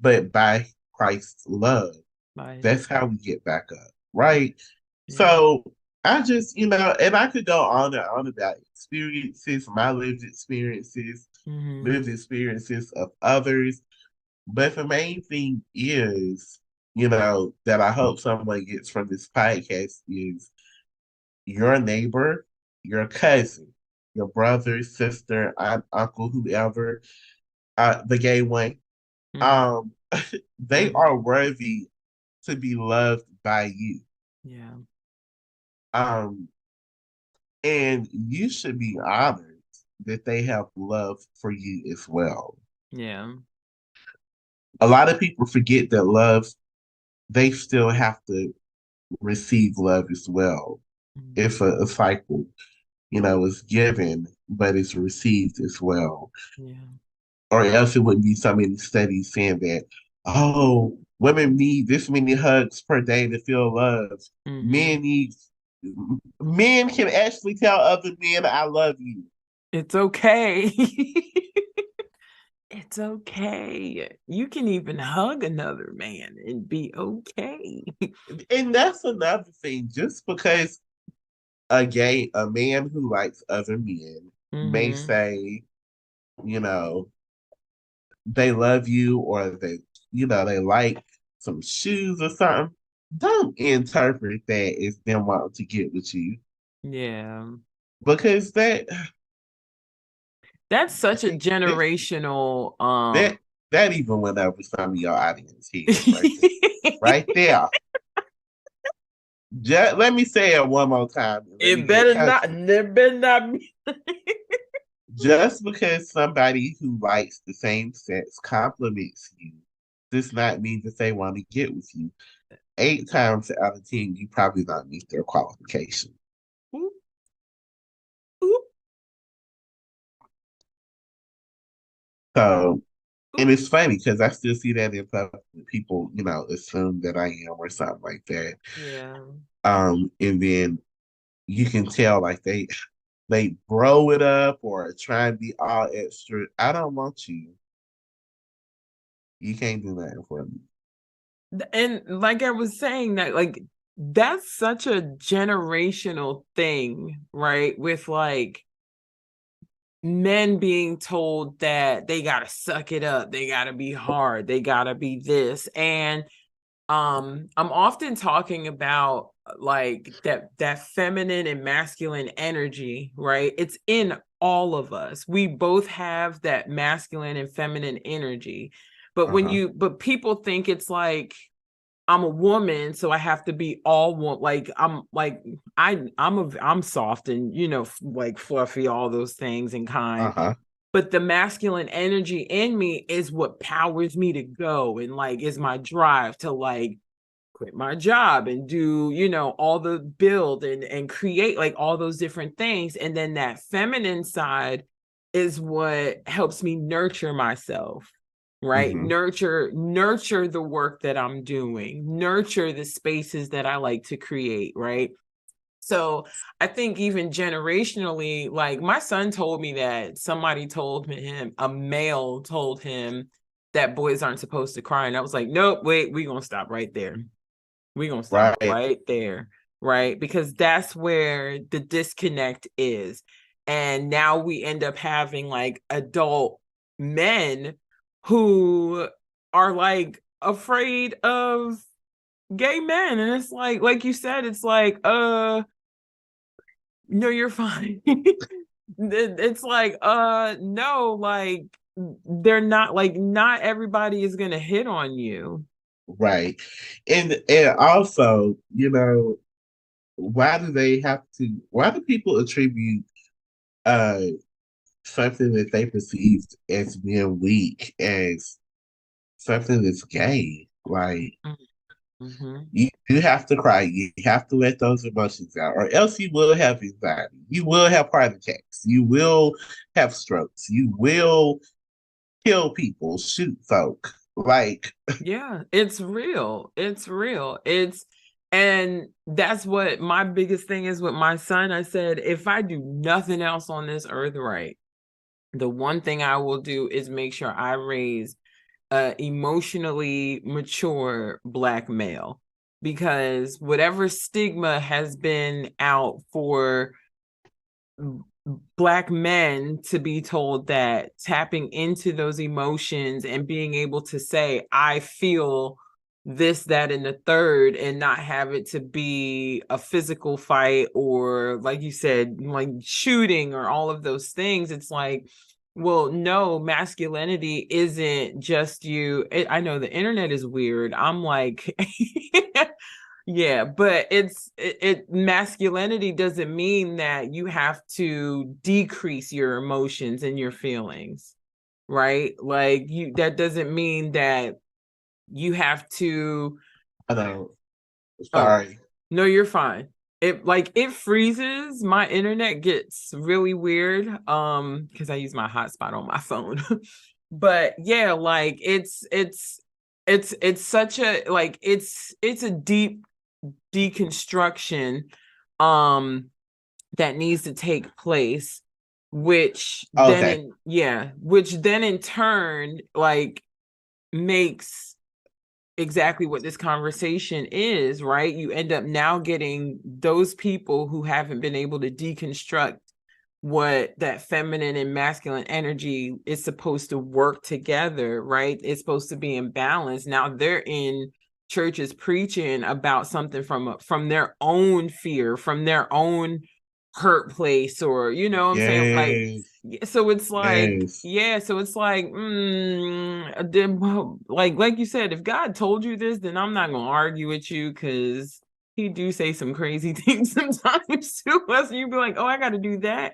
but by Christ's love, Bye. that's how we get back up, right? Yeah. So I just, and I could go on and on about experiences, my Mm-hmm. lived experiences of others. But the main thing is, that I hope someone gets from this podcast is your neighbor, your cousin, your brother, sister, aunt, uncle, whoever, the gay one, Mm-hmm. um, they Mm-hmm. are worthy to be loved by you. Yeah. Um, and you should be honored that they have love for you as well. Yeah. a lot of people forget that love, they still have to receive love as well. It's Mhm. a cycle, it's given, but it's received as well. Yeah. Or else it wouldn't be so many studies saying that, oh, women need this many hugs per day to feel loved. Hmm. Men need, men can actually tell other men, I love you. It's okay. It's okay. You can even hug another man and be okay. And that's another thing. Just because a man who likes other men may Hmm. say, you know, they love you or they like some shoes or something, don't interpret that as them wanting to get with you. Yeah. Because That's such a see, this generational that that even went over some of your audience head right there. Right there. Just let me say it one more time and let me it get better not country. there better not be. Just because somebody who likes the same sex compliments you does not mean that they want to get with you. 8 times out of 10, you probably don't meet their qualification. Oop, oop, So, and oop. it's funny because I still see that in public. People, assume that I am or something like that. Yeah. And then you can tell like they grow it up or try and be all extra. I don't want you. You can't do that for me. And like I was saying, that like that's such a generational thing, right? With like men being told that they gotta suck it up, they gotta be hard, they gotta be this. And I'm often talking about like that feminine and masculine energy, right? It's in all of us. We both have that masculine and feminine energy. But Uh-huh. but people think it's like I'm a woman, so I have to be all one. Like I'm soft and like fluffy, all those things and kind. Uh-huh. But the masculine energy in me is what powers me to go and like is my drive to like quit my job and do all the build and create like all those different things. And then that feminine side is what helps me nurture myself, right? Mm-hmm. Nurture the work that I'm doing, nurture the spaces that I like to create, right? So I think even generationally, like my son told me that somebody told him, a male told him that boys aren't supposed to cry. And I was like, nope, wait, we're gonna stop right there. We're gonna stop Right. right there, right? Because that's where the disconnect is. And now we end up having like adult men who are like afraid of gay men. And it's like you said, it's like, no, you're fine. It's like, no, like they're not like not everybody is gonna hit on you. Right. And also, why do people attribute uh something that they perceived as being weak as something that's gay? Like Mm-hmm. you do have to cry, you have to let those emotions out, or else you will have anxiety, you will have heart attacks, you will have strokes, you will kill people, shoot folk. Like, Yeah, it's real. It's real. And that's what my biggest thing is with my son. I said, if I do nothing else on this earth right, the one thing I will do is make sure I raise a emotionally mature Black male, because whatever stigma has been out for Black men to be told that tapping into those emotions and being able to say, I feel this, that, and the third, and not have it to be a physical fight or, like you said, like shooting or all of those things. It's like, well, no, masculinity isn't just you. I know the internet is weird. I'm like, yeah, but masculinity doesn't mean that you have to decrease your emotions and your feelings, right? Like that doesn't mean that you have to I know. oh, Sorry. no, you're fine. It freezes. My internet gets really weird because I use my hotspot on my phone. But yeah, like it's such a like it's a deep deconstruction um that needs to take place, Okay. which then in turn like makes exactly what this conversation is, right? You end up now getting those people who haven't been able to deconstruct what that feminine and masculine energy is supposed to work together, right? It's supposed to be in balance. Now they're in churches preaching about something from their own fear, from their own hurt place, or you know what I'm saying? Like, Yes. so it's like, Yes. yeah, so it's like, then, like you said, if God told you this, then I'm not gonna argue with you because he do say some crazy things sometimes to us, and you be like, oh, I got to do that.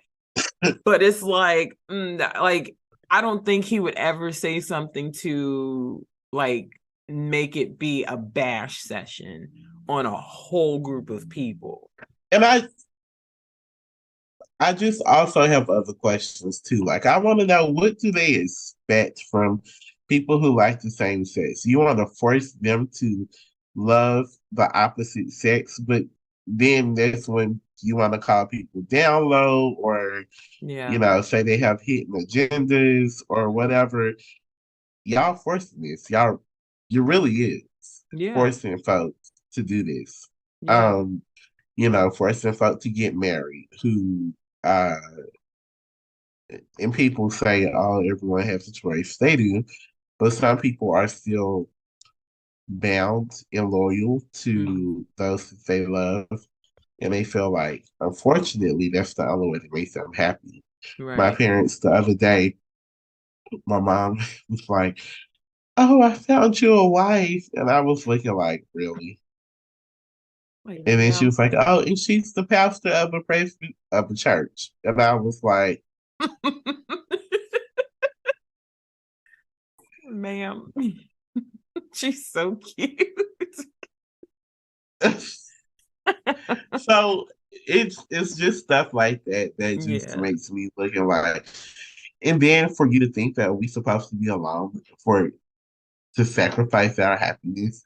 But it's like I don't think he would ever say something to like make it be a bash session on a whole group of people. And I just also have other questions too. Like, I want to know, what do they expect from people who like the same sex? You want to force them to love the opposite sex, but then that's when you want to call people down low, or Yeah. say they have hidden agendas or whatever. Y'all forcing this. You really is Yeah. forcing folks to do this. Yeah. Um, forcing folks to get married who uh and people say, oh, everyone has a choice. They do, but some people are still bound and loyal Mm, to those that they love. And they feel like, unfortunately, that's the only way to make them happy. My right. parents, the other day, my mom was like, oh, I found you a wife. And I was looking like, really? Like, And then she ma'am. was like, oh, and she's the pastor of a church. And I was like, Ma'am. She's so cute. so it's just stuff like that that just Yeah. makes me looking like, and then for you to think that we supposed to be alone for to sacrifice our happiness.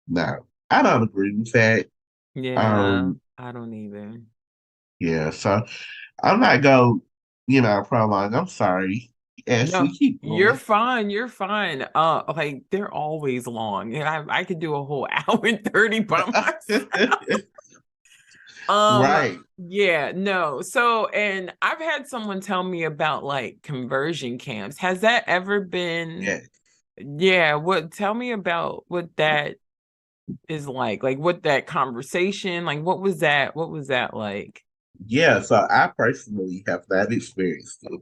No, I don't agree with that. Yeah. Um, I don't either. yeah, so I'm not going, prolong. I'm sorry. Ashley, No, keep you're going. fine. You're fine. Like they're always long. And I could do a whole hour and 30 by myself. Right. Yeah, no. So, and I've had someone tell me about like conversion camps. Has that ever been, Yeah. yeah, tell me about what that is like. Like what that conversation, like what was that like? Yeah, so I personally have not experienced it,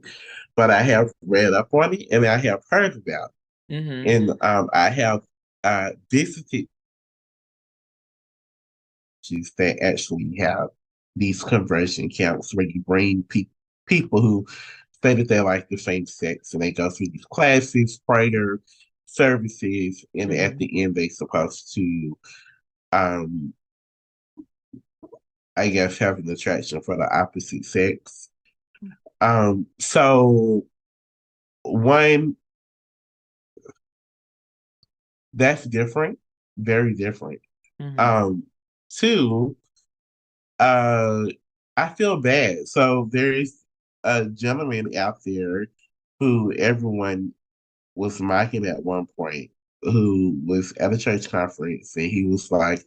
but I have read up on it and I have heard about it. Mm-hmm. And I have visited churches that actually have these conversion camps where you bring people who say that they like the same sex, and they go through these classes, prayer, services, and at Mm-hmm. the end they supposed to um I guess have an attraction for the opposite sex. So one, that's different, very different. Mm-hmm. Um, Two, uh, I feel bad. So there's a gentleman out there who everyone was mocking at one point, who was at a church conference, and he was like,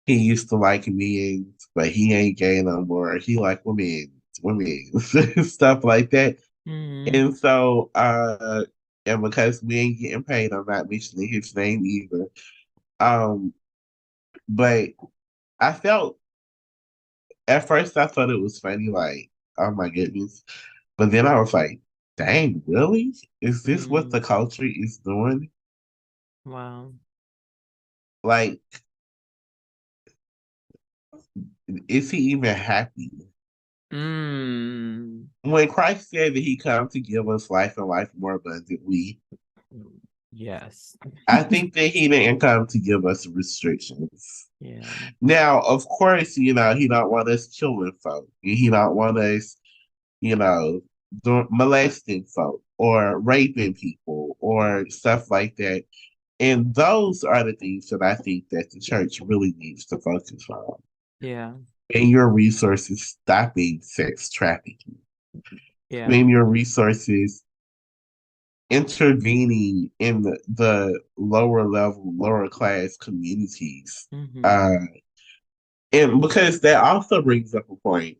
he used to like men, but he ain't gay no more. He like women, stuff like that. Mm-hmm. And so, and because we ain't getting paid, I'm not mentioning his name either. Um, but I felt at first I thought it was funny, like, oh my goodness. But then I was like, dang, really? Is this what the Mm-hmm. culture is doing? Wow. Like, is he even happy? Mm. When Christ said that he come to give us life and life more abundantly, Yes. I think that he didn't come to give us restrictions. Yeah. Now, of course, he don't want us killing folk. He don't want us, you know, molesting folk or raping people or stuff like that. And those are the things that I think that the church really needs to focus on. Yeah. And your resources stopping sex trafficking. Yeah. Spend your resources intervening in the lower level, lower class communities. Mm-hmm. Uh, and because that also brings up a point.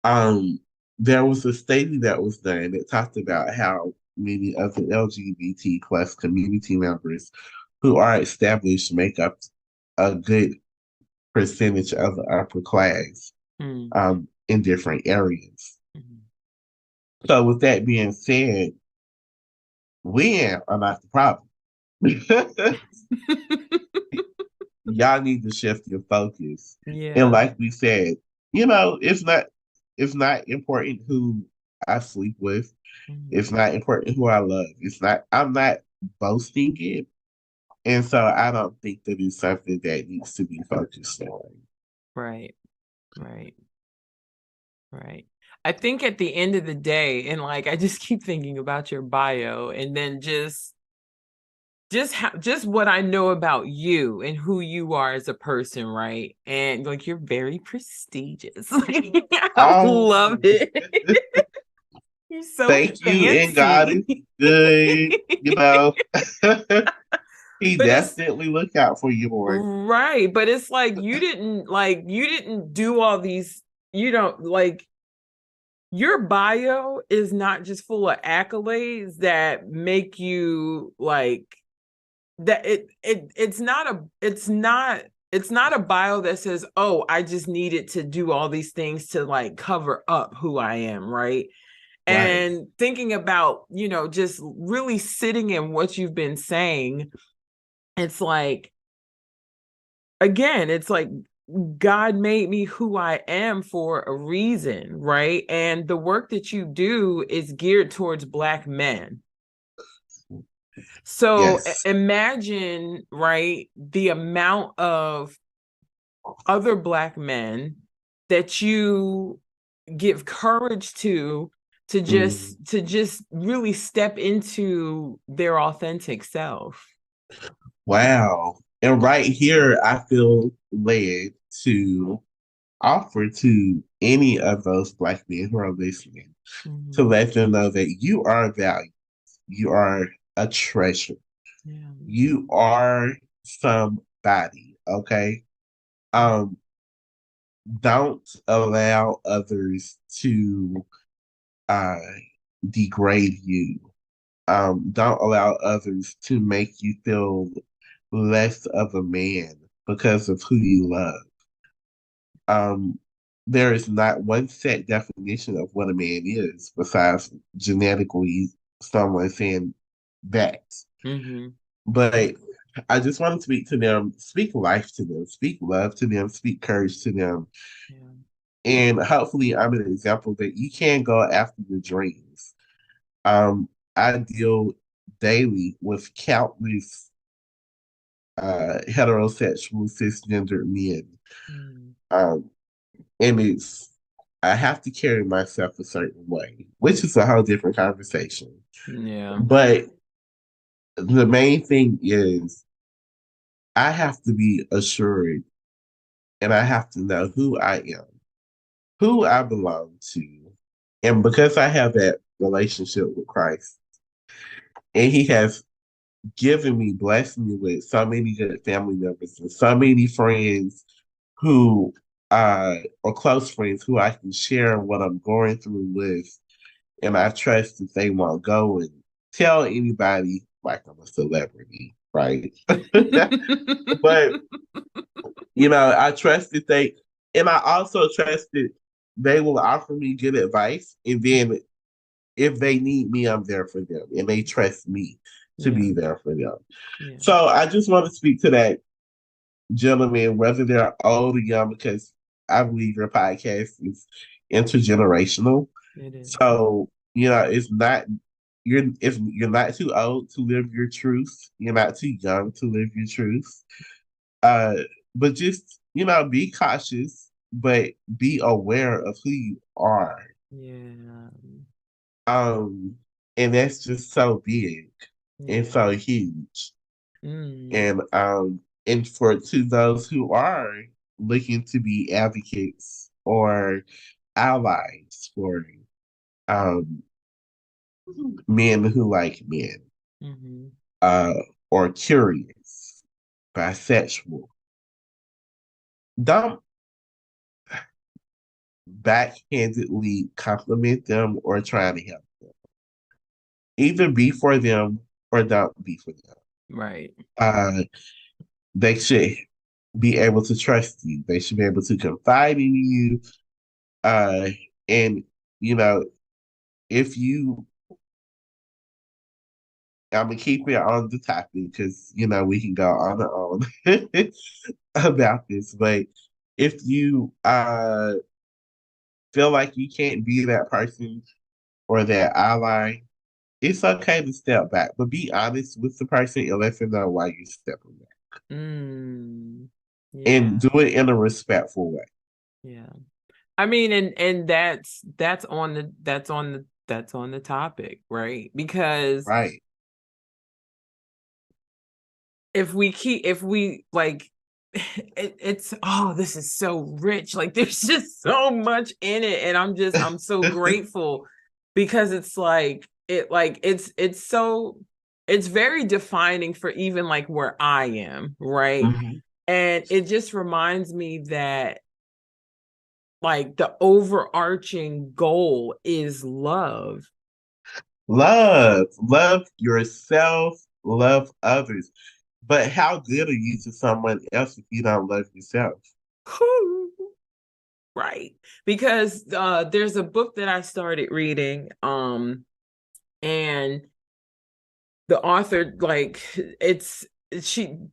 Um, there was a study that was done that talked about how many of the LGBT plus community members who are established make up a good percentage of the upper class in different areas. Mm-hmm. So with that being said, we are not the problem. Y'all need to shift your focus. And Yeah. like we said, it's not important who I sleep with. Mm-hmm. It's not important who I love. I'm not boasting it. And so I don't think that it's something that needs to be focused on. Right. Right. Right. I think at the end of the day, and like I just keep thinking about your bio and then just what I know about you and who you are as a person, right? And like you're very prestigious. I Oh, love it. You're so thank you. And God is fancy. good. He But it's definitely look out for you, boy. right, but it's like you didn't do all these, you don't like your bio is not just full of accolades that make you like that it's not a bio that says, oh, I just needed to do all these things to like cover up who I am, right? Right. And thinking about, just really sitting in what you've been saying, it's like, again, it's like God made me who I am for a reason, right? And the work that you do is geared towards Black men. So Yes. imagine, right, the amount of other Black men that you give courage to Mm. just really step into their authentic self. Wow. And right here, I feel led to offer to any of those Black men who are listening to Mhm. let them know that you are valued. You are a treasure. Yeah. You are somebody. Okay. Um, don't allow others to uh degrade you. Don't allow others to make you feel less of a man because of who you love. Um, there is not one set definition of what a man is besides genetically someone saying that. Mm-hmm. But I just want to speak to them, speak life to them, speak love to them, speak courage to them. Yeah. And hopefully I'm an example that you can go after your dreams. I deal daily with countless heterosexual cisgender men. Mm. Um, and I have to carry myself a certain way, which is a whole different conversation. Yeah. But the main thing is I have to be assured and I have to know who I am, who I belong to. And because I have that relationship with Christ, and He has given me, blessed me with so many good family members and so many friends who are close friends who I can share what I'm going through with. And I trust that they won't go and tell anybody like I'm a celebrity, right? But I trust that and I also trust that they will offer me good advice. And then if they need me, I'm there for them. And they trust me to Yeah. be there for them. Yeah. So I just want to speak to that gentleman, whether they're old or young, because I believe your podcast is intergenerational. It is. So, it's not you're not too old to live your truth. You're not too young to live your truth. But just, be cautious, but be aware of who you are. Yeah. Um, and that's just so big and Yeah. so huge. Mm. And for to those who are looking to be advocates or allies for um men who like men, Mm-hmm. uh, or curious, bisexual, don't backhandedly compliment them or try to help them. Either be for them or don't be for them. Right. Uh, they should be able to trust you. They should be able to confide in you. And you know, if you, I'm gonna keep it on the topic because we can go on and on about this. But if you feel like you can't be that person or that ally, it's okay to step back, but be honest with the person and let them know why you're stepping back, Mm. and Yeah. do it in a respectful way. Yeah. I mean, and that's on the topic, right? Because Right. if we like it's this is so rich. Like there's just so much in it, and I'm so grateful because it's very defining for even like where I am, right? Mhm. And it just reminds me that like the overarching goal is love. Love yourself, love others. But how good are you to someone else if you don't love yourself? Right. Because there's a book that I started reading, and the author, like,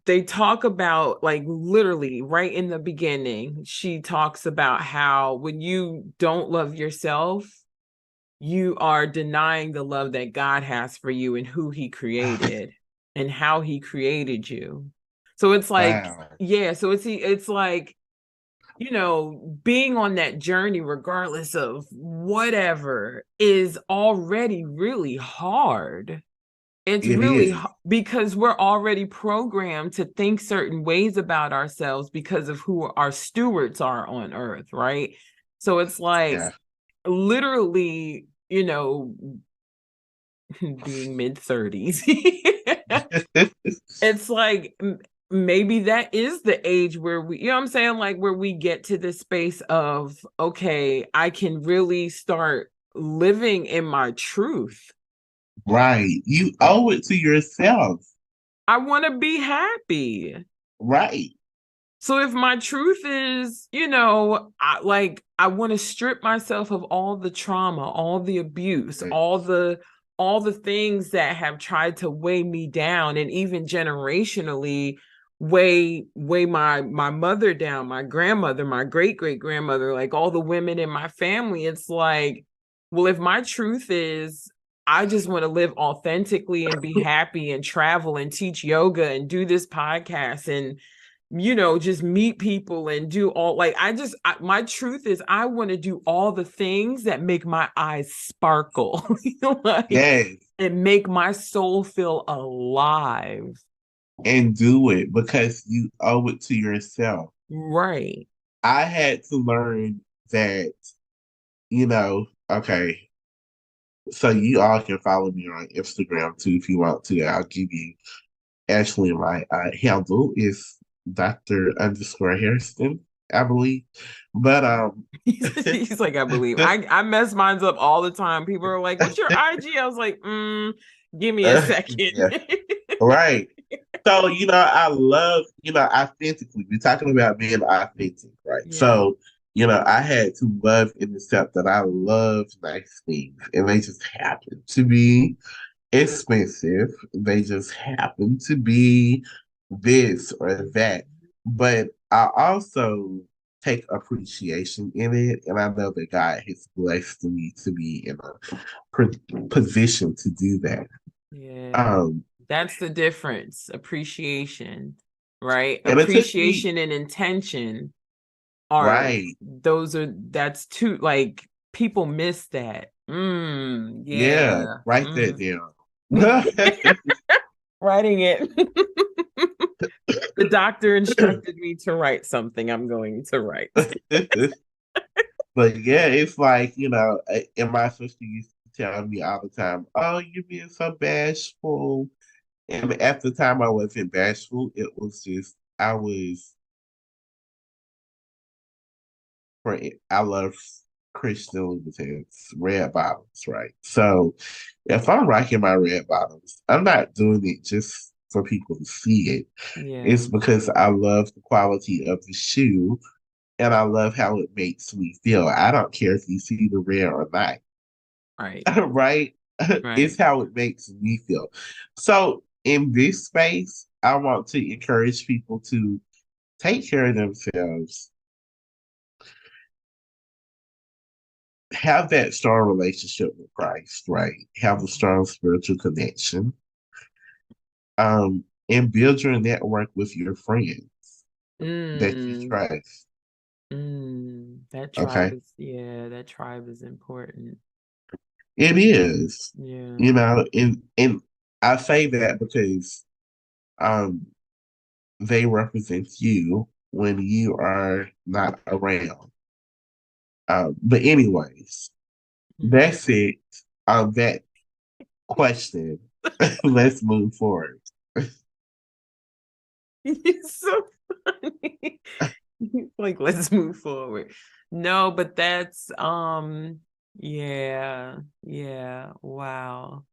they talk about, like, literally right in the beginning, she talks about how when you don't love yourself, you are denying the love that God has for you and who he created and how he created you. So it's like, Wow. yeah, so it's like, being on that journey, regardless of whatever, is already really hard. It's It really is. because we're already programmed to think certain ways about ourselves because of who our stewards are on earth, right? So it's like Yeah. literally, being mid 30s. It's like maybe that is the age where we, what I'm saying, like where we get to this space of, okay, I can really start living in my truth. Right. You owe it to yourself. I want to be happy. Right. So if my truth is, I want to strip myself of all the trauma, all the abuse, Right. all the things that have tried to weigh me down, and even generationally weigh my mother down, my grandmother, my great grandmother, like all the women in my family. It's like, well, if my truth is I just want to live authentically and be happy and travel and teach yoga and do this podcast and just meet people and do all, like, my truth is I want to do all the things that make my eyes sparkle, like, Yes. and make my soul feel alive. And do it because you owe it to yourself. Right. I had to learn that, okay, so you all can follow me on Instagram too if you want to. I'll give you actually my handle is Dr. underscore Hairston, I believe. But He's like, I believe I mess mine up all the time. People are like, what's your IG? I was like, give me a second. yeah, right. So, I love, authentically. We're talking about being authentic, right? Yeah. So, I had to love and accept that I love nice things, and they just happen to be expensive. They just happen to be this or that. But I also take appreciation in it, and I know that God has blessed me to be in a position to do that. Yeah. Um, That's the difference. Appreciation, right? and it took me Appreciation and intention are right, that's too, like, people miss that. yeah, Yeah. write that down. Writing it. The doctor instructed me to write something I'm going to write. But yeah, it's like, and my sister used to tell me all the time, "Oh, you're being so bashful." And at the time, I wasn't bashful. It was just I love Christian Louboutins, red bottoms, right? So if I'm rocking my red bottoms, I'm not doing it just for people to see it. Yeah. It's because I love the quality of the shoe and I love how it makes me feel. I don't care if you see the red or not, Right. right? It's Right. how it makes me feel. So in this space, I want to encourage people to take care of themselves, have that strong relationship with Christ, right? Have a strong spiritual connection, and build your network with your friends that you Mm, trust. that tribe Okay, is, yeah, that tribe is important. it is, Yeah. and I say that because um they represent you when you are not around. But anyways, Mhm. that's it on that question. Let's move forward. It's so funny. Like, let's move forward. No, but that's yeah, yeah. Wow.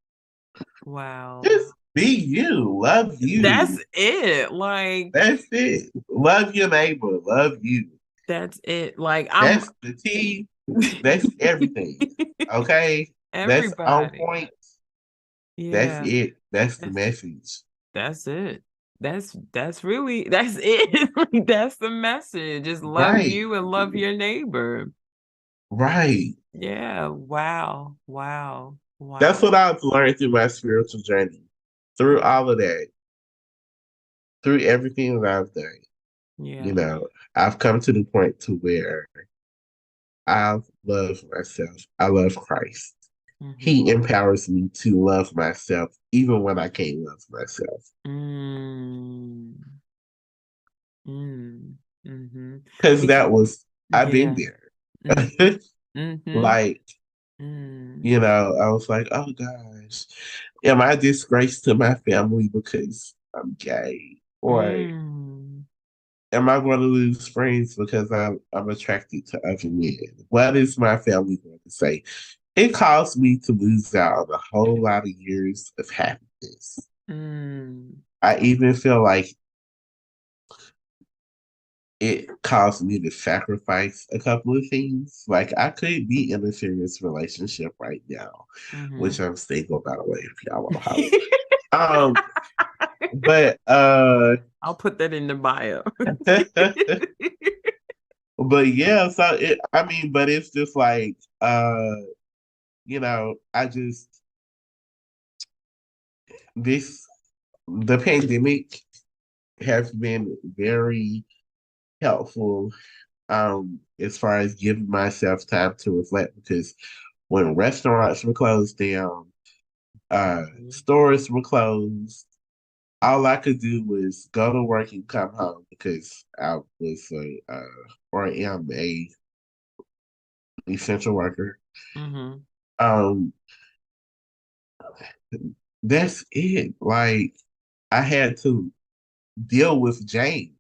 Wow. Just be you. Love That's you. it. Like, That's it. Love your neighbor. Love you. that's it. Like, I'm That's the T. That's everything. Okay? That's on everybody. point. That's Yeah. it. That's the That's message. that's it. That's really that's it. Like, that's the message. Just love Right. you and love your neighbor. Right. Yeah. Wow. Wow. That's Wow. what I've learned through my spiritual journey. Through all of that. Through everything that I've done. You Yeah. know, I've come to the point to where I love myself. I love Christ. Mm-hmm. He empowers me to love myself even when I can't love myself. Mm. Mm. Mm-hmm. Because Bec- I've been yeah. Mm-hmm. there. Mm-hmm. Like, Mm. I was like, oh gosh, am I disgrace to my family because I'm gay? Or Mm. am I going to lose friends because I'm attracted to other men? What is my family going to say? It caused me to lose out on a whole lot of years of happiness. Mm. I even feel like it caused me to sacrifice a couple of things. Like I could be in a serious relationship right now, Mm-hmm. which I'm single by the way, if y'all want to holler. Um, but I'll put that in the bio. but yeah, so but it's just like I just this the pandemic has been very helpful as far as giving myself time to reflect because when restaurants were closed down, Mhm. stores were closed, all I could do was go to work and come home because I was or am a essential worker. Mhm. Um, that's it. Like I had to deal with James.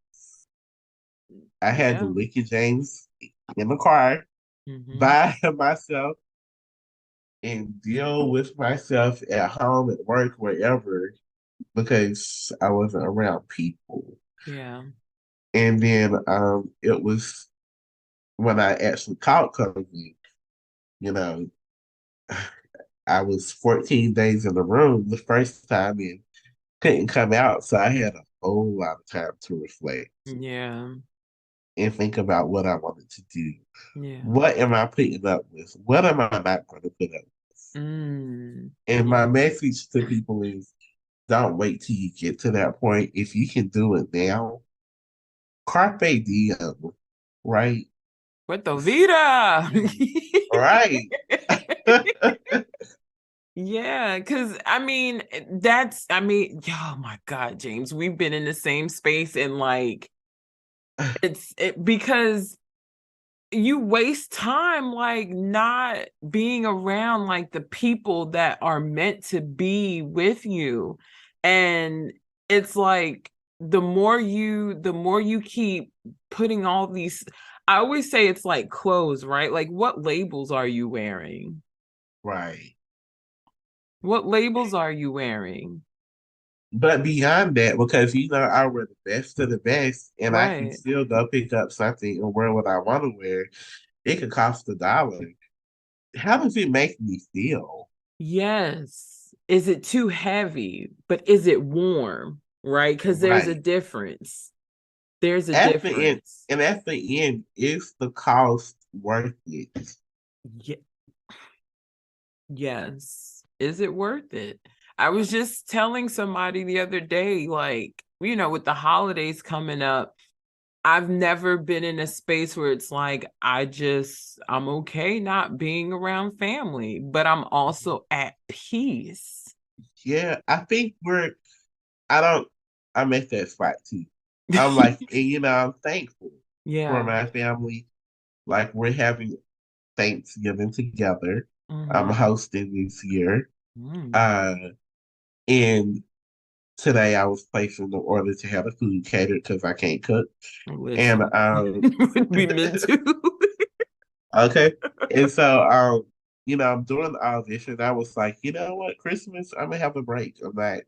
I had to Yeah. look at James in the car Mhm. by myself and deal with myself at home, at work, wherever, because I wasn't around people. Yeah. And then it was when I actually caught COVID, you know, I was 14 days in the room the first time and couldn't come out. So I had a whole lot of time to reflect. Yeah. and think about what I wanted to do. Yeah. What am I putting up with? What am I not going to put up with? And my Yeah. message to people is don't wait till you get to that point. If you can do it now, carpe diem, right? Puerto Vida. Right. Yeah, because oh my God, James, we've been in the same space and like because you waste time like not being around like the people that are meant to be with you. And it's like the more you keep putting all these, I always say it's like clothes, right? Like what labels are you wearing? Right. What labels are you wearing? But beyond that, because I wear the best of the best, and I can Right. still go pick up something and wear what I want to wear, it could cost $1. How does it make me feel? Yes. Is it too heavy? But is it warm? Right? Because there's a Right. difference. There's a At the end, difference. and at the end, is the cost worth it? Ye- yes. Is it worth it? I was just telling somebody the other day, like, with the holidays coming up, I've never been in a space where it's like, I'm okay not being around family, but I'm also at peace. Yeah, I think I don't, I'm at that spot too. I'm like, and I'm thankful for Yeah. my family. Like, we're having Thanksgiving together. I'm Mm-hmm. hosting this year. Mm. Uh, and today I was placing the order to have the food catered because I can't cook. And Listen, would be meant to. okay. And so I'm doing all this and I was like, you know what, Christmas, I'm gonna have a break. I'm not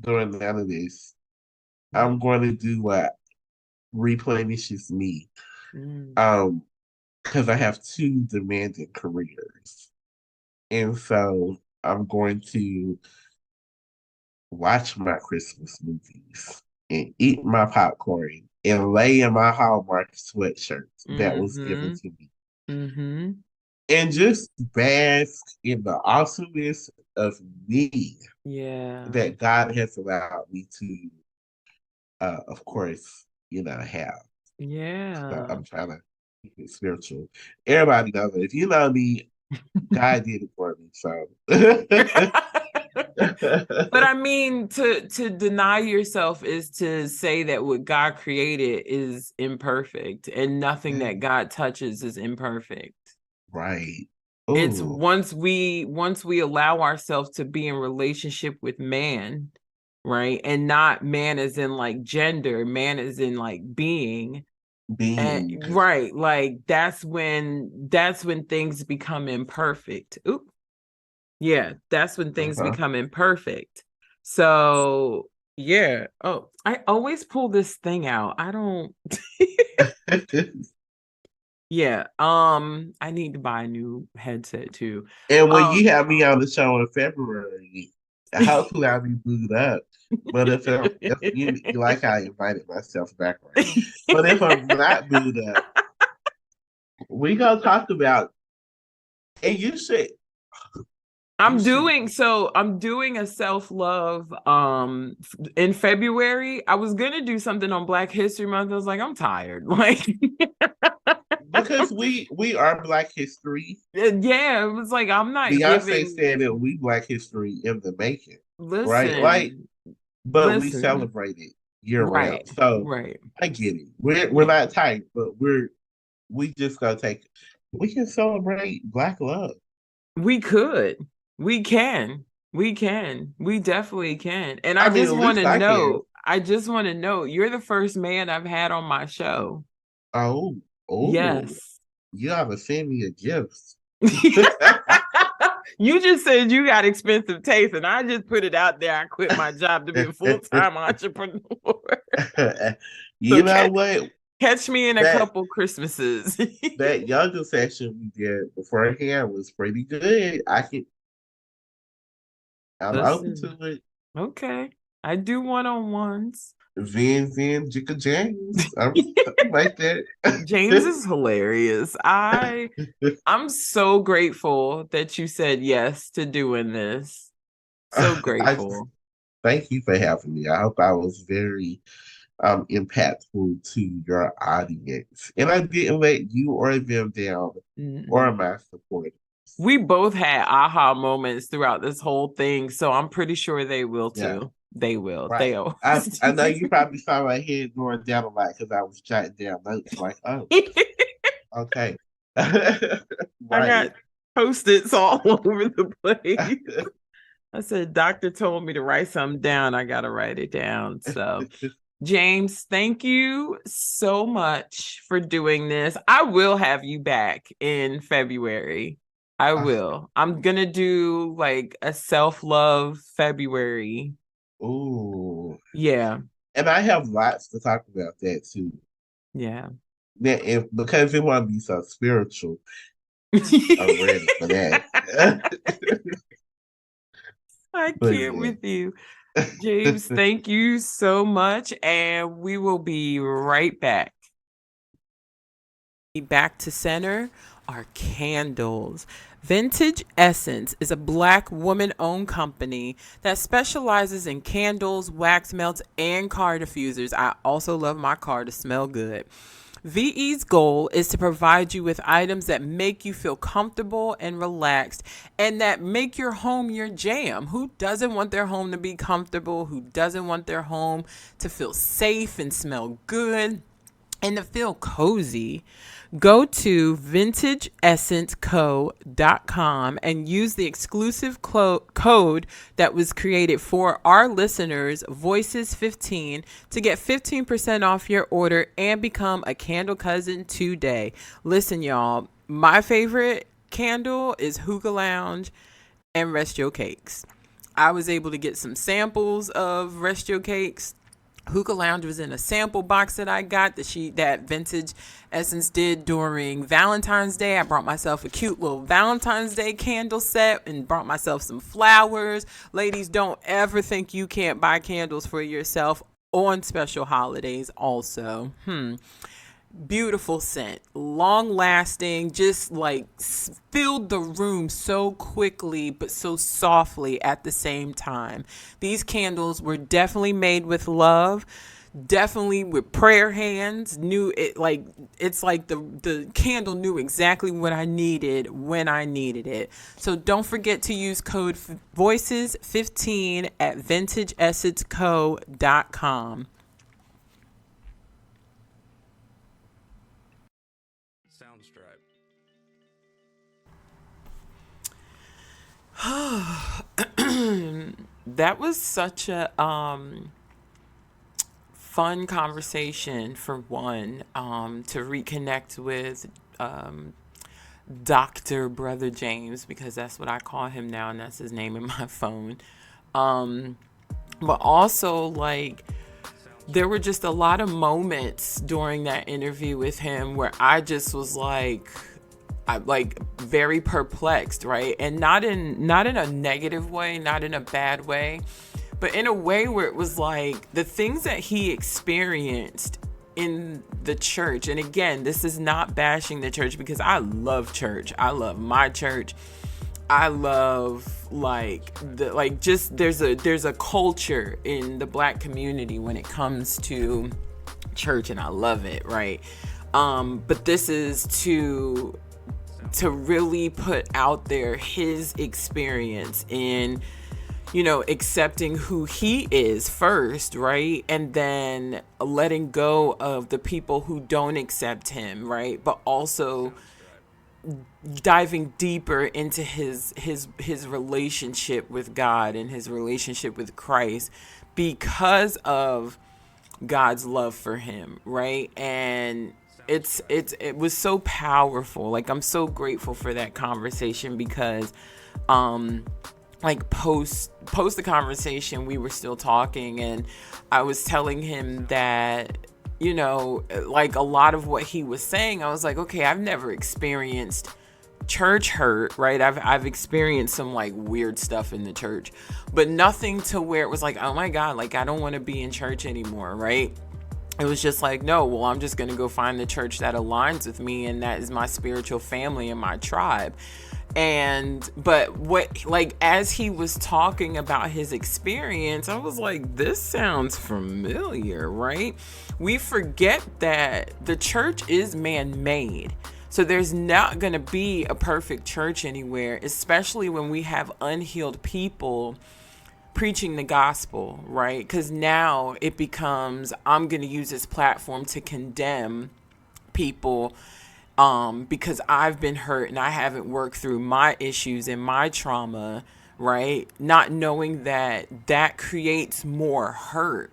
doing none of this. I'm going to do what replenishes me. Mm. Um, because I have two demanding careers. And so I'm going to watch my Christmas movies and eat my popcorn and lay in my Hallmark sweatshirt that was given Mm-hmm. to me. Mm-hmm. And just bask in the awesomeness of me Yeah. that God has allowed me to, of course, have. So Yeah. I'm trying to keep it spiritual. Everybody knows it. If you know me, God did it for me. So But I mean, to deny yourself is to say that what God created is imperfect and nothing that God touches is imperfect. right. It's Oh, once we allow ourselves to be in relationship with man, right? And not man as in like gender, man as in like being. And being. right, like that's when things become imperfect. Oop. Yeah, that's when things Uh-huh. become imperfect. So, yeah. Oh, I always pull this thing out. I don't Yeah, I need to buy a new headset too. And when Um you have me on the show in February, hopefully I'll be booed up. But if you like how I invited myself back around. But if I'm not booed up, we gonna talk about and you should I'm doing a self-love in February. I was gonna do something on Black History Month. I was like, I'm tired. Like because we are Black History. yeah, it was like I'm not Beyonce giving said that we Black History in the making, right? Like, listen, but we listen. celebrate it year Right, round. So right. I get it. We're Yeah. not tight, but we just gotta take. We can celebrate Black love. We could. We can. We can. We definitely can. And I mean, at least I can. I just want to know, you're the first man I've had on my show. Oh, oh, Yes. you gotta send me a gift. You just said you got expensive taste, and I just put it out there. I quit my job to be a full-time entrepreneur. You So know what? catch me in a That couple Christmases. that younger session we did beforehand was pretty good. I'm open Listen, to it. okay. I do one-on-ones. Vin, Jicka James. I'm like that. James is hilarious. I'm so grateful that you said yes to doing this. So I grateful. thank you for having me. I hope I was very impactful to your audience. And I didn't let you or them down or Mm-mm. my supporters. We both had aha moments throughout this whole thing, so I'm pretty sure they will Yeah, too. They will. They right. always I know do. you probably saw my head going down a lot because I was jotting down notes like, oh, okay. I got Right. post-its all over the place. I said, Doctor told me to write something down. I got to write it down. So, James, thank you so much for doing this. I will have you back in February. I will. I'm going to do like a self-love February. Ooh. Yeah. And I have lots to talk about that too. Yeah. Because they want to be so spiritual, I'm ready for that. I But can't with you. James, yeah. thank you so much. And we will be right back. Back to center are candles. Vintage Essence is a Black woman-owned company that specializes in candles, wax melts, and car diffusers. I also love my car to smell good. VE's goal is to provide you with items that make you feel comfortable and relaxed and that make your home your jam. Who doesn't want their home to be comfortable? Who doesn't want their home to feel safe and smell good and to feel cozy? Go to vintageessenceco.com and use the exclusive code that was created for our listeners, Voices15, to get 15% off your order and become a candle cousin today. Listen, y'all, my favorite candle is Hookah Lounge and Rest Your Cakes. I was able to get some samples of Rest Your Cakes. Hookah Lounge was in a sample box that I got that Vintage Essence did during Valentine's Day. I brought myself a cute little Valentine's Day candle set and brought myself some flowers. Ladies, don't ever think you can't buy candles for yourself on special holidays also. Beautiful scent, long lasting, just like filled the room so quickly but so softly at the same time. These candles were definitely made with love, definitely with prayer hands. Knew it, like it's like the candle knew exactly what I needed when I needed it. So don't forget to use code voices15 at vintageessenceco.com. That was such a fun conversation for one, to reconnect with Dr. Brother James, because that's what I call him now and that's his name in my phone. But also, like, there were just a lot of moments during that interview with him where I just was like, very perplexed, right? And not in a negative way, not in a bad way, but in a way where it was like the things that he experienced in the church. And again, this is not bashing the church because I love church. I love my church. I love there's a culture in the Black community when it comes to church, and I love it, right? But this is to really put out there his experience in, accepting who he is first, right? And then letting go of the people who don't accept him, right? But also diving deeper into his relationship with God and his relationship with Christ because of God's love for him, right? And it was so powerful. Like, I'm so grateful for that conversation because post the conversation we were still talking, and I was telling him that, like, a lot of what he was saying, I was like, okay, I've never experienced church hurt, right? I've experienced some like weird stuff in the church, but nothing to where it was like, oh my God, like I don't want to be in church anymore, right? It was just like, no, well, I'm just going to go find the church that aligns with me, and that is my spiritual family and my tribe. But what, like, as he was talking about his experience, I was like, this sounds familiar, right? We forget that the church is man-made. So there's not going to be a perfect church anywhere, especially when we have unhealed people preaching the gospel, right? Because now it becomes, I'm going to use this platform to condemn people because I've been hurt and I haven't worked through my issues and my trauma, right? Not knowing that that creates more hurt.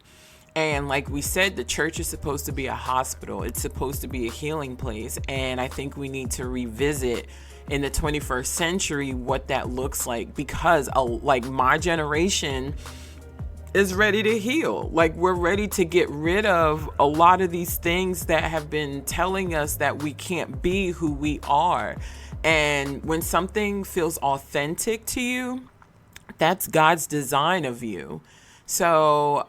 And like we said, the church is supposed to be a hospital. It's supposed to be a healing place. And I think we need to revisit in the 21st century what that looks like, because like my generation is ready to heal. Like we're ready to get rid of a lot of these things that have been telling us that we can't be who we are. And when something feels authentic to you, that's God's design of you. So,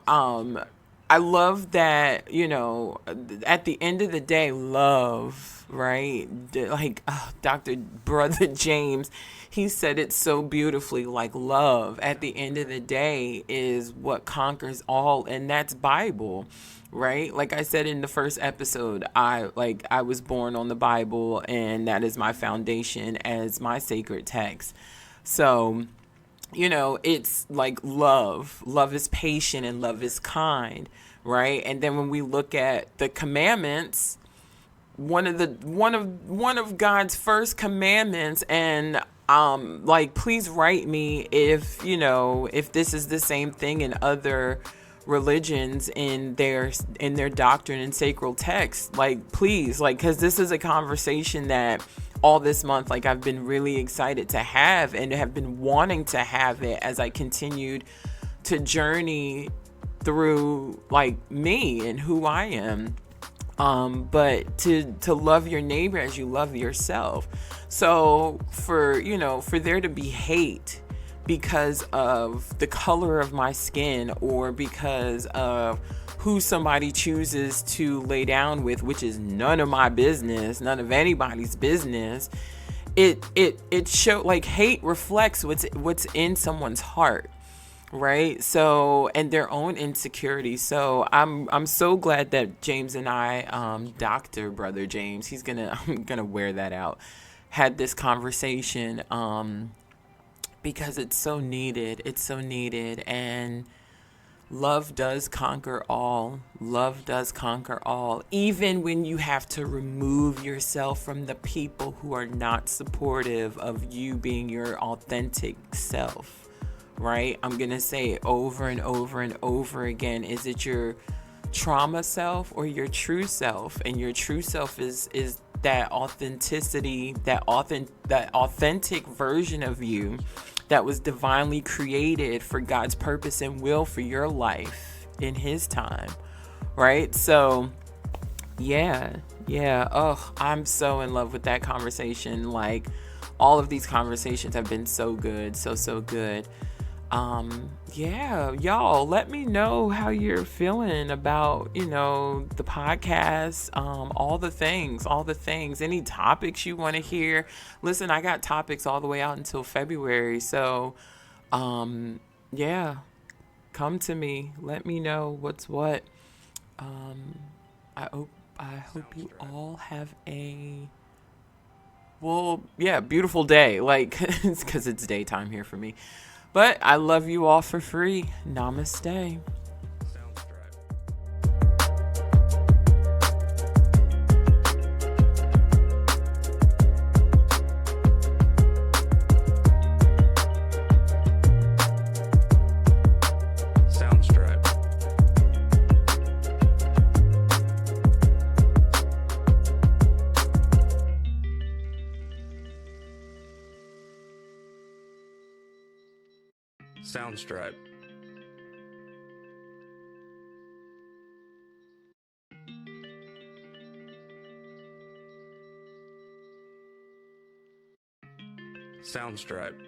I love that, at the end of the day, love, right? Like, Dr. Brother James, he said it so beautifully, like love at the end of the day is what conquers all. And that's Bible, right? Like I said in the first episode, I was born on the Bible, and that is my foundation as my sacred text. So, it's like love. Love is patient and love is kind, right? And then when we look at the commandments, one of God's first commandments, and like please write me if this is the same thing in other religions in their doctrine and sacred text, like please, like, because this is a conversation that all this month, like I've been really excited to have and have been wanting to have it as I continued to journey through like me and who I am. But to love your neighbor as you love yourself. So for there to be hate because of the color of my skin or because of who somebody chooses to lay down with, which is none of my business, none of anybody's business. It show like hate reflects what's in someone's heart, right? So, and their own insecurity. So I'm so glad that James and I, Dr. Brother James, I'm gonna wear that out, had this conversation, because it's so needed. It's so needed. And love does conquer all. Love does conquer all. Even when you have to remove yourself from the people who are not supportive of you being your authentic self, right? I'm going to say it over and over and over again. Is it your trauma self or your true self? And your true self is that authenticity, that authentic version of you that was divinely created for God's purpose and will for your life in his time, right? So yeah. Oh, I'm so in love with that conversation. Like all of these conversations have been so good, so good. Yeah, y'all, let me know how you're feeling about, the podcast, all the things, any topics you want to hear. Listen, I got topics all the way out until February. So, yeah, come to me. Let me know what's what. I hope you all have a, well, yeah, beautiful day. Like, it's because it's daytime here for me. But I love you all for free. Namaste. Soundstripe. Soundstripe.